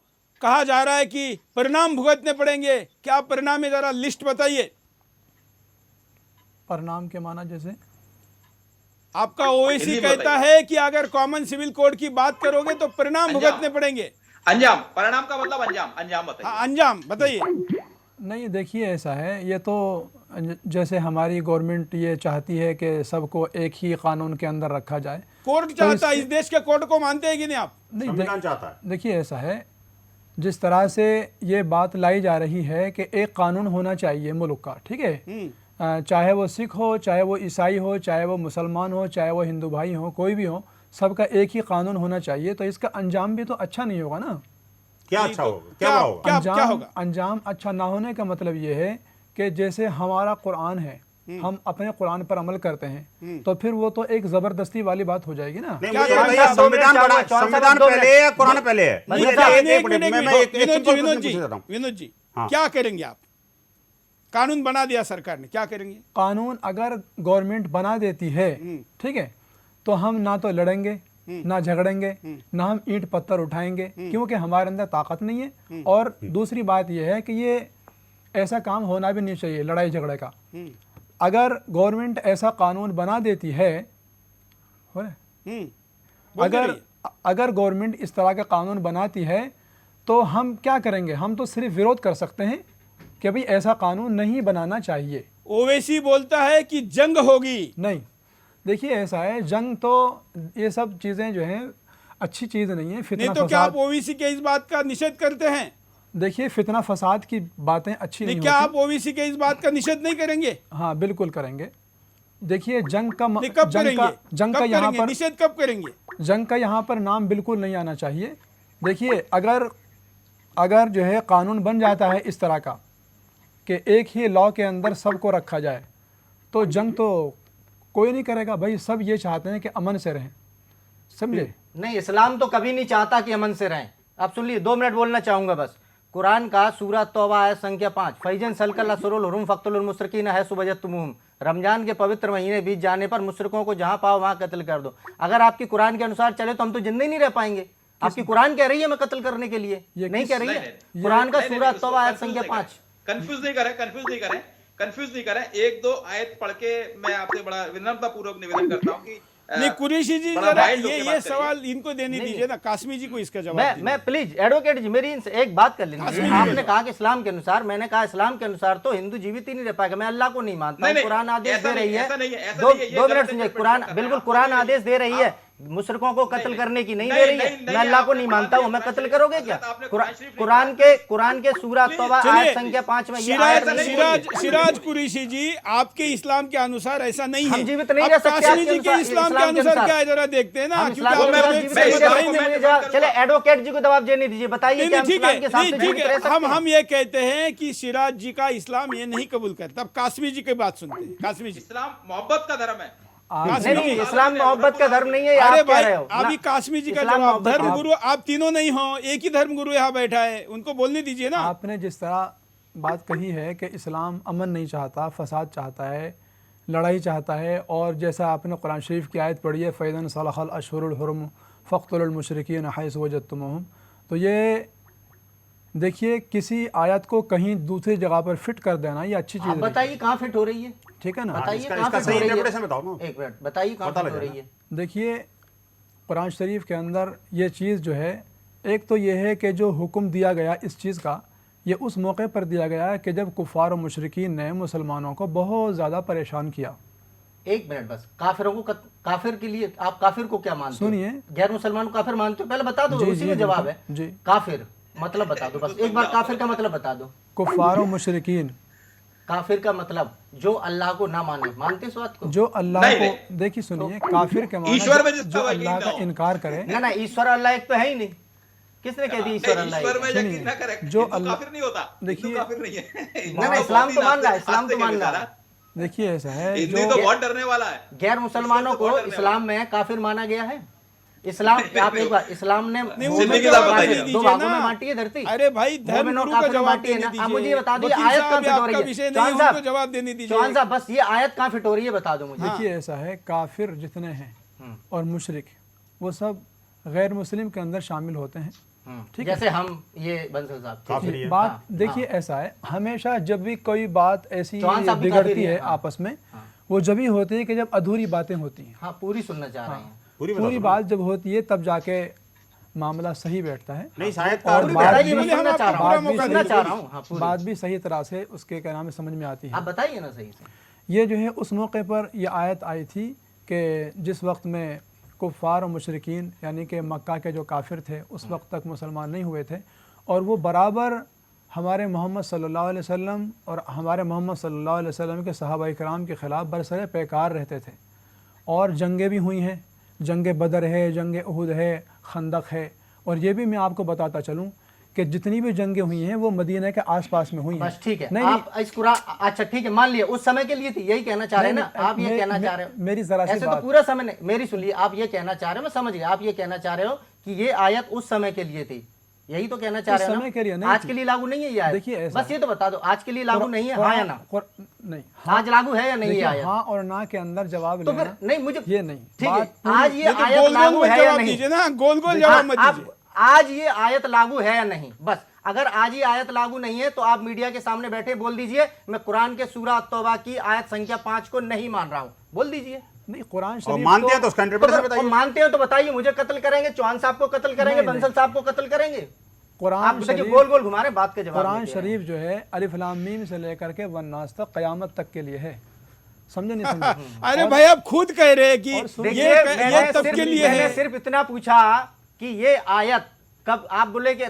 कहा जा रहा है कि परिणाम भुगतने पड़ेंगे। क्या परिणाम है, जरा लिस्ट बताइए। परिणाम के माना जैसे आपका ओवैसी कहता है कि अगर कॉमन सिविल कोड की बात करोगे तो परिणाम भुगतने पड़ेंगे। अंजाम, परिणाम का मतलब अंजाम, अंजाम बताइए। हाँ, अंजाम बताइए। नहीं, देखिए ऐसा है, ये तो जैसे हमारी गवर्नमेंट ये चाहती है कि सबको एक ही कानून के अंदर रखा जाए। कोर्ट चाहता है, इस देश के कोर्ट को मानते हैं कि नहीं आप? नहीं, संविधान चाहता है। देखिए ऐसा है, जिस तरह से ये बात लाई जा रही है कि एक कानून होना चाहिए मुल्क का, ठीक है, चाहे वो सिख हो, चाहे वो ईसाई हो, चाहे वो मुसलमान हो, चाहे वो हिंदू भाई हो, कोई भी हो, सबका एक ही कानून होना चाहिए। तो इसका अंजाम भी तो अच्छा नहीं होगा ना। क्या अच्छा होगा, क्या बुरा होगा? क्या होगा? अंजाम अच्छा ना होने का मतलब ये है कि जैसे हमारा कुरान है, हम अपने कुरान पर अमल करते हैं, तो फिर वो तो एक जबरदस्ती वाली बात हो जाएगी ना। नहीं, मुझे भैया संविधान पहले है या कुरान पहले है? विनोद जी, क्या करेंगे आप? कानून बना दिया सरकार ने, क्या करेंगे? कानून अगर गवर्नमेंट बना देती है, ठीक है, तो हम ना तो लड़ेंगे, ना झगड़ेंगे, ना हम ईंट पत्थर उठाएंगे, क्योंकि हमारे अंदर ताकत नहीं है। और दूसरी बात यह है कि ये ऐसा काम होना भी नहीं चाहिए, लड़ाई झगड़े का। अगर गवर्नमेंट ऐसा कानून बना देती है, हो रहा है, अगर गवर्नमेंट इस तरह का कानून बनाती है तो हम क्या करेंगे? हम तो सिर्फ विरोध कर सकते हैं कि भाई ऐसा कानून नहीं बनाना चाहिए। ओवैसी बोलता है कि जंग होगी। नहीं, देखिए ऐसा है, जंग तो ये सब चीज़ें जो हैं अच्छी चीज़ नहीं है। फितना नहीं तो क्या आप ओवैसी के इस बात का निषेध करते हैं? देखिए, फितना फसाद की बातें अच्छी नहीं क्या होती। आप ओवैसी के इस बात का निषेध नहीं करेंगे? हाँ, बिल्कुल करेंगे। देखिए, जंग का यहाँ पर निषेध कब करेंगे? जंग का यहाँ पर नाम बिल्कुल नहीं आना चाहिए। देखिए, अगर जो है कानून बन जाता है इस तरह का कि एक ही लॉ के अंदर सबको रखा जाए, तो जंग तो कोई नहीं करेगा भाई। सब ये चाहते हैं कि अमन से रहें, समझे? नहीं, इस्लाम तो कभी नहीं चाहता कि अमन से रहें। आप सुन लीजिए, 2 मिनट बोलना चाहूंगा बस। कुरान का सूरह तौबा आयत संख्या 5, फैजन सलकल असरुल हुरुम फक्तुल मुशरिकीन है सुबजतमुहुम। रमजान के पवित्र महीने बीत जाने पर मुशरिकों को जहां पाओ वहां कत्ल कर दो। अगर आपकी कुरान के अनुसार चले तो हम तो जिंदा ही नहीं रह पाएंगे। आपकी कुरान कह रही है मैं कत्ल करने के लिए, नहीं कह रही है। कुरान का सूरह तौबा आयत संख्या 5। कंफ्यूज नहीं करें। 1-2 आयत पढ़ के मैं आपसे बड़ा विनम्रता पूर्वक निवेदन करता हूं कि नहीं, कुरैशी जी जरा ये सवाल इनको देने दीजिए ना, कासमी जी को इसका जवाब। मैं प्लीज एडवोकेट जी, मेरी इनसे एक बात कर लीजिए। आपने कहा कि इस्लाम के अनुसार, मैंने कहा इस्लाम के अनुसार तो हिंदू जीवित ही नहीं रह पाएगा। मैं अल्लाह को नहीं मानता। कुरान आदेश दे रही है, 2 मिनट सुनिए। कुरान बिल्कुल कुरान आदेश दे रही है मुशरिकों को कत्ल करने की, नहीं दे रही है। मैं अल्लाह को नहीं मानता हूँ, मैं कत्ल करोगे क्या? कुरान के सूरह तौबा आयत संख्या 5 में सिराज कुरैशी जी, आपके इस्लाम के अनुसार ऐसा नहीं है। हम जीवित नहीं रह सकते। कासमी जी के इस्लाम के अनुसार क्या है, जरा देखते हैं ना। चले एडवोकेट जी को जवाब देने दीजिए, बताइए। ठीक है, हम ये कहते हैं कि सिराज जी का इस्लाम ये नहीं कबूल करता। अब कासमी जी की बात सुनते हैं। कासमी जी, इस्लाम मोहब्बत का धर्म है। नहीं, इस्लाम मोहब्बत का धर्म नहीं है। अरे भाई, अभी कासमी जी का जवाब। धर्म गुरु आप तीनों नहीं हो, एक ही धर्म गुरु यहाँ बैठा है, उनको बोलने दीजिए ना। आपने जिस तरह बात कही है कि इस्लाम अमन नहीं चाहता, फसाद चाहता है, लड़ाई चाहता है, और जैसा आपने कुरान शरीफ की आयत पढ़ी है, फ़ैज़न सलखल अशहुरुल हुरुम फ़क़्तुलुल मुशरिकीन हैसु वजदतमुहुम, तो ये देखिए, किसी आयत को कहीं दूसरी जगह पर फिट कर देना ये अच्छी चीज़ है। बताइए कहाँ फिट हो रही है, ठीक है ना? बताइए इसका सही इंटरप्रिटेशन बताओ ना। एक मिनट बताइए कहाँ फिट हो रही है। देखिए, कुरान शरीफ के अंदर ये चीज़ जो है, एक तो ये है कि जो हुक्म दिया गया इस चीज़ का, ये उस मौके पर दिया गया है कि जब कुफ़ार और मुशरिकीन ने मुसलमानों को बहुत ज़्यादा परेशान किया। एक मिनट बस, काफिरों को काफिर के लिए आप काफिर को क्या मानते हो? सुनिए, गैर मुसलमान को काफिर मानते हो? पहले बता दो, उसी में जवाब है। जी, काफिर मतलब बता दो, बस एक बार काफिर का मतलब बता दो। कुफ़ार और मुशरिकीन, काफिर का मतलब जो अल्लाह को ना माने, मानते इस बात को? जो अल्लाह को, देखिए सुनिए, काफिर के माने ईश्वर में जिसका जो यकीन अल्लाह ना का हो। इनकार करे। ना ईश्वर अल्लाह एक तो है ही नहीं। किसने कह दी ईश्वर अल्लाह ईश्वर एक? में यकीन ना करे जो हिंदू अल्लाह- काफिर नहीं होता, देखिए- हिंदू काफिर नहीं है। ना इस्लाम तो मान रहा है, इस्लाम तो मान रहा है। देखिए ऐसा है, हिंदू जो तो बहुत डरने वाला है। गैर मुसलमानों को इस्लाम में काफिर माना गया है। इस्लाम, आप एक बार, इस्लाम ने नहीं, मोमिन उनको और जवाब काफिर दीजिए दो भागों ना। में बांटी है धरती। अरे भाई, धर्म मोमिन और गुरु को काफिर में जवाब बांटी है देने ना। दीजिए। आप मुझे ये बता दीजिए वकील आयत साहब, कहाँ ये फिट हो रही आपका है? विषय नहीं चौहान है, साहब, उनको जवाब देने दीजिए। चौहान साहब, बस ये आयत कहाँ फिट हो रही है बता दो मुझे। देखिए ऐसा है, काफिर जितने हैं और मुशरिक, वो सब गैर मुस्लिम के अंदर शामिल होते हैं। ठीक है, जैसे हम ये बंसल साहब काफिर ही है। बात देखिए ऐसा है, हमेशा जब भी कोई बात ऐसी चौहान साहब भी काफिर बिगड़ती ही है हैं, हाँ। आपस में, वो जब ही होती है कि जब अधूरी बातें होती हैं। हाँ, पूरी सुनना चाह रहे हैं। पूरी बात जब होती है तब जाके मामला सही बैठता है नहीं, शायद का और अर्थ बात बताइए, भी- मैं सुनना चाह रहा हूँ, बात भी सुनना सही- चाह रहा हूँ। हाँ, पूरी। बात भी सही तरह से उसके क्या नाम है समझ में आती है। आप बताइए ना सही से। ये जो है उस मौके पर ये आयत आई थी कि जिस वक्त में कुफ़ार और मुशरिकीन यानी कि मक्का के जो काफिर थे उस वक्त तक मुसलमान नहीं हुए थे, और वो बराबर हमारे मोहम्मद सल्लल्लाहु अलैहि वसल्लम और हमारे मोहम्मद सल्लल्लाहु अलैहि वसल्लम के सहाबाए किराम के ख़िलाफ़ बरसरे पैकार रहते थे। और जंगें भी हुई हैं, जंग बदर है, जंग उहुद है, खंदक है। और ये भी मैं आपको बताता चलूँ कि जितनी भी जंगें हुई हैं वो मदीना के आसपास में हुई हैं। बस ठीक है, नहीं, आप इस कुरान, अच्छा ठीक है, मान लिया उस समय के लिए थी, यही कहना चाह रहे हैं ना नहीं, आप? ये कहना चाह रहे हो मेरी जरा सी ऐसे तो बात- पूरा समय नहीं, मेरी सुन लिए, आप ये कहना चाह रहे हो, मैं समझ गया, आप ये कहना चाह रहे हो कि ये आयत उस समय के लिए थी, यही तो कहना चाह उस रहे हो समय के लिए ना? नहीं आज थी। के लिए लागू नहीं है ये आयत? देखिए ऐसा बस ये तो बता दो, आज के लिए लागू नहीं है, हाँ या ना? नहीं, आज लागू है या नहीं ये देखिए, आयत? हाँ और ना के अंदर जवाब तो लेना फिर नहीं, मुझे ये नहीं, ठीक है, बात पूरी- आज ये तो आयत गोल लागू गोल है या जवाब नहीं? दीजिए ना, गोल गोल जवाब मत आप दीजिए। आज ये आयत लागू है या नहीं, बस। अगर आज ये आयत लागू नहीं है तो आप मीडिया के सामने बैठे बोल दीजिए मैं कुरान के सूरा तौबा की आयत संख्या 5 को नहीं मान रहा हूं, बोल दीजिए। नहीं, कुरान और शरीफ मानते हैं तो उसका इंटरप्रिटेशन और बताइए। मानते हो तो बताइए, मुझे कत्ल करेंगे, चौहान साहब को कत्ल करेंगे, नहीं, बंसल साहब को कत्ल करेंगे। आप कुरान देखिए शरीफ, गोल गोल घुमा रहे हैं, बात के जवाब कुरान नहीं दे रहे हैं। शरीफ जो है अलिफ लाम मीम से लेकर के वन्नास तक क़यामत तक के लिए है। समझे नहीं समझे? अरे भाई, आप खुद कह रहे हैं कि देखिए, ये मैंने तब के लिए मैंने है। सिर्फ इतना पूछा कि ये आयत कब, आप बोले कि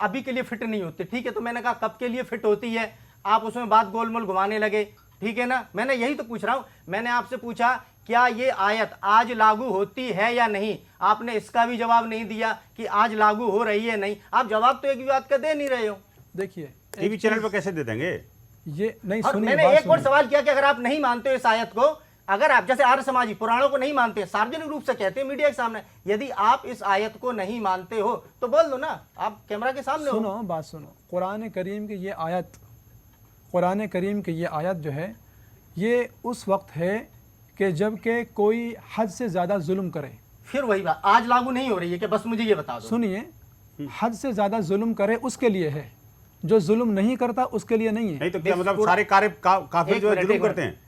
अभी के लिए फिट नहीं होती, ठीक है, तो मैंने कहा कब के लिए फिट होती है, आप उसमें बात गोलमोल घुमाने लगे, ठीक है ना? मैंने यही तो पूछ रहा हूं, मैंने आपसे पूछा क्या ये आयत आज लागू होती है या नहीं, आपने इसका भी जवाब नहीं दिया कि आज लागू हो रही है नहीं। आप जवाब तो एक भी बात का दे नहीं रहे हो। देखिए टीवी चैनल पर कैसे दे देंगे? ये नहीं और सुनिए, मैंने बात एक और सुनिए। सवाल किया कि अगर आप नहीं मानते हो इस आयत को, अगर आप जैसे आर्य समाजी पुराणों को नहीं मानते, सार्वजनिक रूप से कहते हैं मीडिया के सामने, यदि आप इस आयत को नहीं मानते हो तो बोल दो ना, आप कैमरा के सामने हो। सुनो, बात सुनो। कुरान करीम की ये आयत, कुरान करीम की ये आयत जो है ये उस वक्त है कि जब के कोई हद से ज़्यादा जुल्म करे। फिर वही बात, आज लागू नहीं हो रही है कि बस मुझे ये बता दो। सुनिए, हद से ज़्यादा जुल्म करे उसके लिए है, जो जुल्म नहीं करता उसके लिए नहीं है। नहीं तो क्या मतलब सारे काफिर जो है जुल्म करते हैं?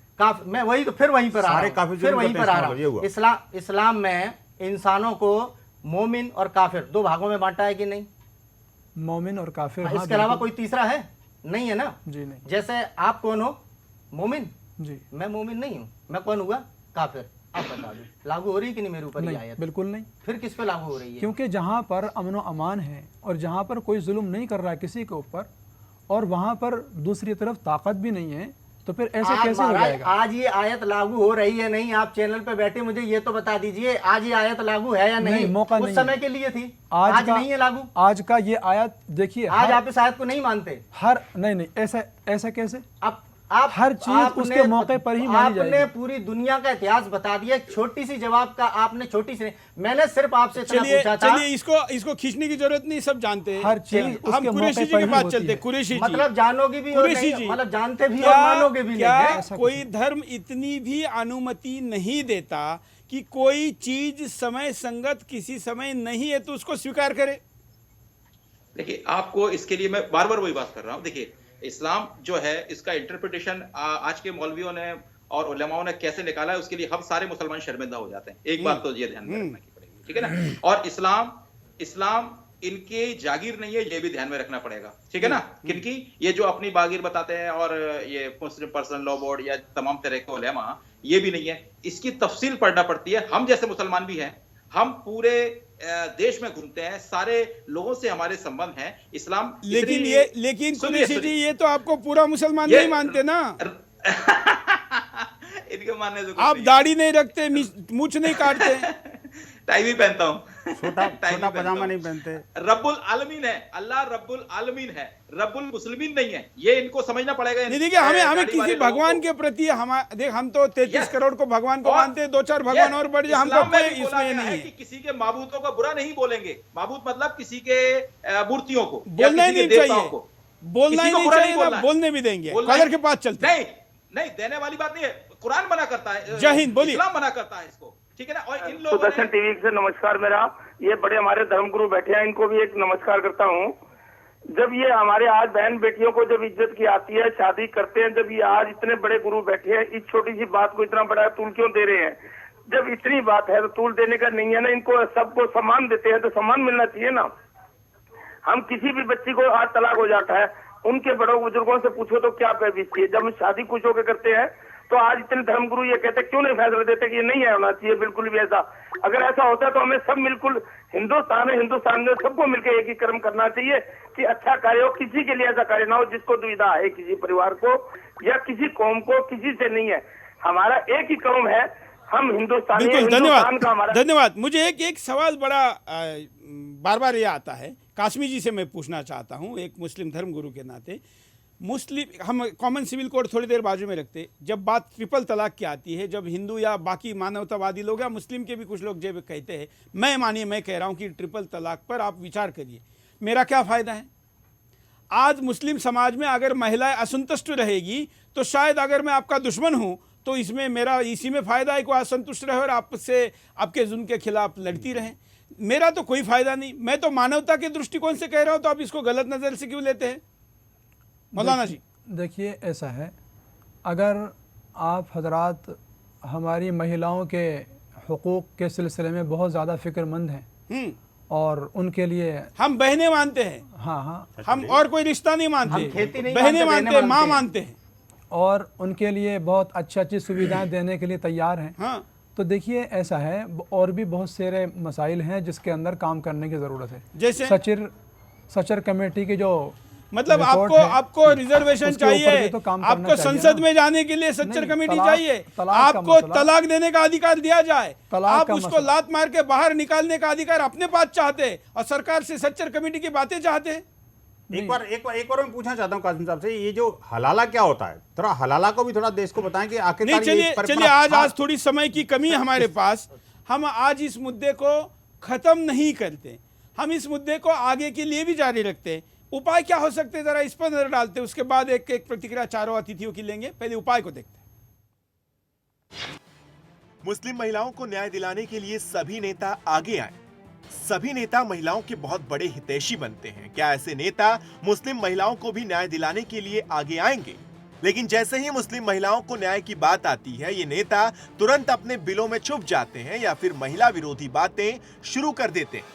मैं वही तो फिर वहीं पर आ सारे रहा काफिर हूं, फिर जुल्म वहीं करते पर हैं, आ रहा ये हुआ। हूं। इस्लाम में इंसानों को मोमिन और काफिर दो भागों में बांटा है कि नहीं? मोमिन और काफिर, हाँ, इसके अलावा बिल्कुल। कोई तीसरा है? नहीं है ना? जी नहीं, जैसे आप कौन हो? मोमिन। जी मैं मोमिन नहीं हूँ, मैं कौन हुआ? काफिर। आप बता दो लागू हो रही है कि नहीं मेरे ऊपर ये नहीं, आयत? बिल्कुल नहीं। फिर किस पे लागू हो रही है? क्योंकि जहाँ पर अमन व अमान है और जहाँ पर कोई जुल्म नहीं कर रहा है किसी के ऊपर, और वहाँ पर दूसरी तरफ ताकत भी नहीं है, तो फिर ऐसे आज कैसे हो महाराज, जाएगा? आज ये आयत लागू हो रही है नहीं? आप चैनल पे बैठे मुझे ये तो बता दीजिए, आज ये आयत लागू है या नहीं? नहीं, मौका उस नहीं समय है। के लिए थी, आज आज का- नहीं है लागू। आज का ये आयत देखिए, आज हर- आप इस आयत को नहीं मानते? नहीं ऐसा कैसे? आप हर चीज उसके मौके पर ही मानी आपने जाएगी। पूरी दुनिया का इतिहास बता दिया, एक छोटी सी जवाब का आपने, छोटी सी, मैंने सिर्फ आपसे इतना चलिए पूछा था। चलिए, इसको खींचने की जरूरत नहीं, सब जानते हैं। हर चीज हम उसके कुरैशी मौके जी पर के ही पास होती चलते, है। कुरैशी जी। मतलब जानोगे भी और कुरैशी नहीं, जी, मतलब जानते भी और मानोगे भी क्या नहीं है? कोई धर्म इतनी भी अनुमति नहीं देता कि कोई चीज समय संगत किसी समय नहीं है तो उसको स्वीकार करे? देखिए, आपको इसके लिए मैं बार बार वही बात कर रहा हूं। देखिए, इस्लाम जो है इसका इंटरप्रिटेशन आज के मौलवियों ने और उलेमाओं ने कैसे निकाला है, उसके लिए हम सारे मुसलमान शर्मिंदा हो जाते हैं। एक बात तो ये ध्यान में रखना की पड़ेगी, ठीक है ना? और इस्लाम इनके जागीर नहीं है, ये भी ध्यान में रखना पड़ेगा, ठीक है ना? किनकी? ये जो अपनी बागीर बताते हैं और ये मुस्लिम पर्सनल लॉ बोर्ड या तमाम तरह के उलेमा, ये भी नहीं है। इसकी तफसील पढ़ना पड़ती है। हम जैसे मुसलमान भी हैं, हम पूरे देश में घूमते हैं, सारे लोगों से हमारे संबंध हैं। इस्लाम लेकिन कुरैशी जी, ये तो आपको पूरा मुसलमान नहीं मानते ना। इनके मानने से आप दाढ़ी नहीं रखते, मूछ नहीं काटते, टाई भी पहनता हूँ, छोटा पजामा नहीं पहनते। रब्बुल आलमीन है, अल्लाह रब्बुल आलमीन है, रब्बुल मुस्लिमीन नहीं है। ये इनको समझना पड़ेगा। नहीं, देखिए हमें किसी भगवान के प्रति देख, हम तो 33 करोड़ को भगवान को मानते हैं, 2-4 भगवान और बढ़ जाए, हमको कोई इसमें नहीं है कि किसी के माबूदों का बुरा नहीं बोलेंगे। माबूद मतलब किसी के मूर्तियों को बोलना ही नहीं चाहिए, बोलना ही नहीं चाहिए ना, बोलने भी देंगे, कलर के पास चलते नहीं, देने वाली बात नहीं है। कुरान मना करता है, जय हिंद बोलिए, इस्लाम मना करता है इसको, ठीक है ना। और इन लोगों सुदर्शन टीवी से नमस्कार। मेरा ये बड़े हमारे धर्मगुरु बैठे हैं, इनको भी एक नमस्कार करता हूँ। जब ये हमारे आज बहन बेटियों को जब इज्जत की आती है, शादी करते हैं, जब ये आज इतने बड़े गुरु बैठे हैं, इस छोटी सी बात को इतना बड़ा तूल क्यों दे रहे हैं? जब इतनी बात है तो तूल देने का नहीं है ना। इनको सबको सम्मान देते हैं तो सम्मान मिलना चाहिए ना। हम किसी भी बच्ची को आज तलाक हो जाता है, उनके बड़ों बुजुर्गों से पूछो तो क्या बेइज्जती है। जब हम शादी खुश होकर करते हैं तो आज इतने धर्मगुरु ये कहते क्यों नहीं फैसला देते कि ये नहीं होना चाहिए बिल्कुल भी ऐसा। अगर ऐसा होता तो हमें सब बिल्कुल हिंदुस्तान है, हिंदुस्तान में सबको मिलकर एक ही कर्म करना चाहिए कि अच्छा कार्य हो, किसी के लिए ऐसा कार्य ना हो जिसको दुविधा है, किसी परिवार को या किसी कौम को, किसी से नहीं है। हमारा एक ही कर्म है, हम हिंदुस्तानी। धन्यवाद। मुझे एक सवाल बड़ा बार बार ये आता है, कासमी जी से मैं पूछना चाहता हूँ, एक मुस्लिम धर्मगुरु के नाते। हम कॉमन सिविल कोड थोड़ी देर बाजू में रखते, जब बात ट्रिपल तलाक की आती है, जब हिंदू या बाकी मानवतावादी लोग या मुस्लिम के भी कुछ लोग जब कहते हैं, मैं कह रहा हूं कि ट्रिपल तलाक पर आप विचार करिए, मेरा क्या फ़ायदा है? आज मुस्लिम समाज में अगर महिलाएं असंतुष्ट रहेगी तो शायद अगर मैं आपका दुश्मन हूं तो इसमें मेरा इसी में फ़ायदा है कि असंतुष्ट रहे और आपसे आपके जुल्म के खिलाफ लड़ती रहें। मेरा तो कोई फ़ायदा नहीं, मैं तो मानवता के दृष्टिकोण से कह रहा हूँ, तो आप इसको गलत नज़र से क्यों लेते हैं मौलाना जी? देखिए ऐसा है, अगर आप हजरात हमारी महिलाओं के हुकूक के सिलसिले में बहुत ज़्यादा फ़िक्रमंद हैं और उनके लिए हम बहनें मानते हैं, हाँ, हम और कोई रिश्ता नहीं मानते, बहनें मानते हैं, माँ मानते हैं, और उनके लिए बहुत अच्छी सुविधाएं देने के लिए तैयार हैं। हाँ, तो देखिए ऐसा है, और भी बहुत सारे मसाइल हैं जिसके अंदर काम करने की ज़रूरत है। जैसे सचर कमेटी की जो मतलब आपको रिजर्वेशन चाहिए, तो आपको संसद में जाने के लिए सच्चर कमेटी चाहिए, आपको तलाक देने का अधिकार दिया जाए, आप उसको लात मार के बाहर निकालने का अधिकार अपने पास चाहते और सरकार से सच्चर कमेटी की बातें चाहते हैं। एक बार मैं पूछना चाहता हूँ कासिम साहब से, ये जो हलाला क्या होता है, थोड़ा हलाला को भी थोड़ा देश को बताएं कि आखिर नहीं। चलिए आज थोड़ी समय की कमी है हमारे पास, हम आज इस मुद्दे को खत्म नहीं करते, हम इस मुद्दे को आगे के लिए भी जारी रखते। उपाय क्या हो सकते हैं, जरा इस पर नजर डालते, उसके बाद एक प्रतिक्रिया चारों अतिथियों की लेंगे। पहले उपाय को देखते हैं। मुस्लिम महिलाओं को न्याय दिलाने के लिए सभी नेता आगे आए। सभी नेता महिलाओं के बहुत बड़े हितैषी बनते हैं। क्या ऐसे नेता मुस्लिम महिलाओं को भी न्याय दिलाने के लिए आगे आएंगे? लेकिन जैसे ही मुस्लिम महिलाओं को न्याय की बात आती है, ये नेता तुरंत अपने बिलों में छुप जाते हैं या फिर महिला विरोधी बातें शुरू कर देते हैं।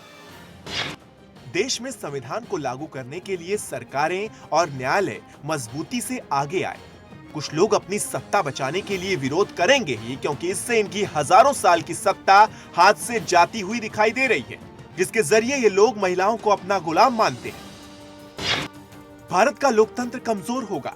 देश में संविधान को लागू करने के लिए सरकारें और न्यायालय मजबूती से आगे आए। कुछ लोग अपनी सत्ता बचाने के लिए विरोध करेंगे ही, क्योंकि इससे इनकी हजारों साल की सत्ता हाथ से जाती हुई दिखाई दे रही है, जिसके जरिए ये लोग महिलाओं को अपना गुलाम मानते हैं। भारत का लोकतंत्र कमजोर होगा।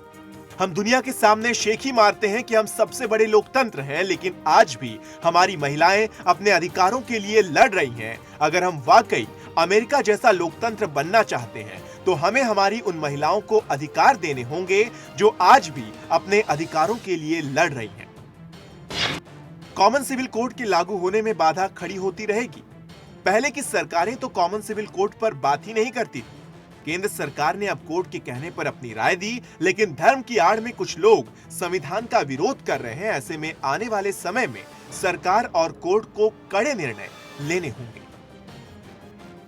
हम दुनिया के सामने शेखी मारते हैं कि हम सबसे बड़े लोकतंत्र हैं, लेकिन आज भी हमारी महिलाएं अपने अधिकारों के लिए लड़ रही हैं। अगर हम वाकई अमेरिका जैसा लोकतंत्र बनना चाहते हैं तो हमें हमारी उन महिलाओं को अधिकार देने होंगे जो आज भी अपने अधिकारों के लिए लड़ रही हैं। कॉमन सिविल कोड के लागू होने में बाधा खड़ी होती रहेगी। पहले की सरकारें तो कॉमन सिविल कोड पर बात ही नहीं करती थी। केंद्र सरकार ने अब कोर्ट के कहने पर अपनी राय दी, लेकिन धर्म की आड़ में कुछ लोग संविधान का विरोध कर रहे हैं। ऐसे में आने वाले समय में सरकार और कोर्ट को कड़े निर्णय लेने होंगे।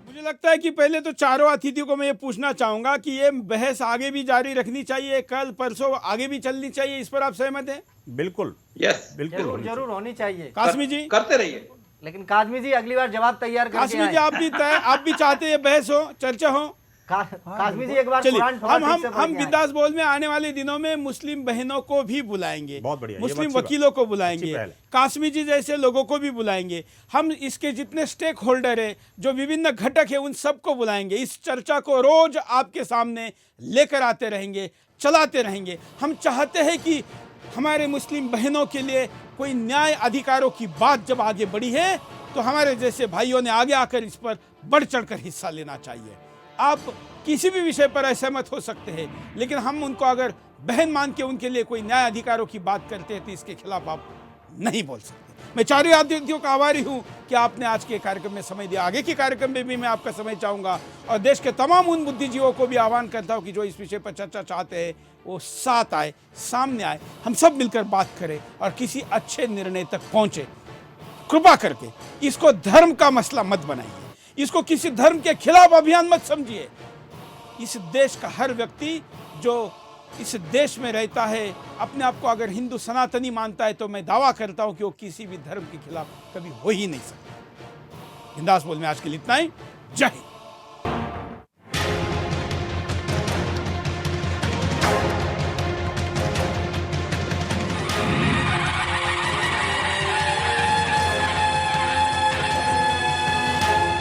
मुझे लगता है कि पहले तो चारों अतिथियों को मैं ये पूछना चाहूंगा कि ये बहस आगे भी जारी रखनी चाहिए, कल परसों आगे भी चलनी चाहिए, इस पर आप सहमत हैं? बिल्कुल, यस, बिल्कुल जरूर होनी चाहिए। कासमी जी करते रहिए, लेकिन कासमी जी अगली बार जवाब तैयार करके कासमी जी आप भी चाहते हैं बहस हो, चर्चा हो? कासमी जी एक बार चलिए, कुरान थोड़ा ठीक से हम पढ़ के बिंदास बोल में आने वाले दिनों में मुस्लिम बहनों को भी बुलाएंगे, बहुत बढ़िया, ये मुस्लिम अच्छी वकीलों को अच्छी बुलाएंगे, पहल है। कासमी जी जैसे लोगों को भी बुलाएंगे। हम इसके जितने स्टेक होल्डर है, जो विभिन्न घटक है, उन सबको बुलाएंगे। इस चर्चा को रोज आपके सामने लेकर आते रहेंगे, चलाते रहेंगे। हम चाहते हैं कि हमारे मुस्लिम बहनों के लिए कोई न्याय अधिकारों की बात जब आगे बढ़ी है तो हमारे जैसे भाइयों ने आगे आकर इस पर बढ़ चढ़कर हिस्सा लेना चाहिए। आप किसी भी विषय पर असहमत हो सकते हैं, लेकिन हम उनको अगर बहन मान के उनके लिए कोई न्याय अधिकारों की बात करते हैं तो इसके खिलाफ आप नहीं बोल सकते। मैं चारों अतिथियों का आभारी हूं कि आपने आज के कार्यक्रम में समय दिया। आगे के कार्यक्रम में भी मैं आपका समय चाहूंगा और देश के तमाम उन बुद्धिजीवियों को भी आह्वान करता हूं कि जो इस विषय पर चर्चा चाहते हैं वो साथ आए, सामने आए, हम सब मिलकर बात करें और किसी अच्छे निर्णय तक पहुंचे। कृपा करके इसको धर्म का मसला मत बनाइए, इसको किसी धर्म के खिलाफ अभियान मत समझिए। इस देश का हर व्यक्ति जो इस देश में रहता है, अपने आप को अगर हिंदू सनातनी मानता है तो मैं दावा करता हूं कि वो किसी भी धर्म के खिलाफ कभी हो ही नहीं सकता। बिंदास बोल में आज के लिए इतना ही। जय हिंद।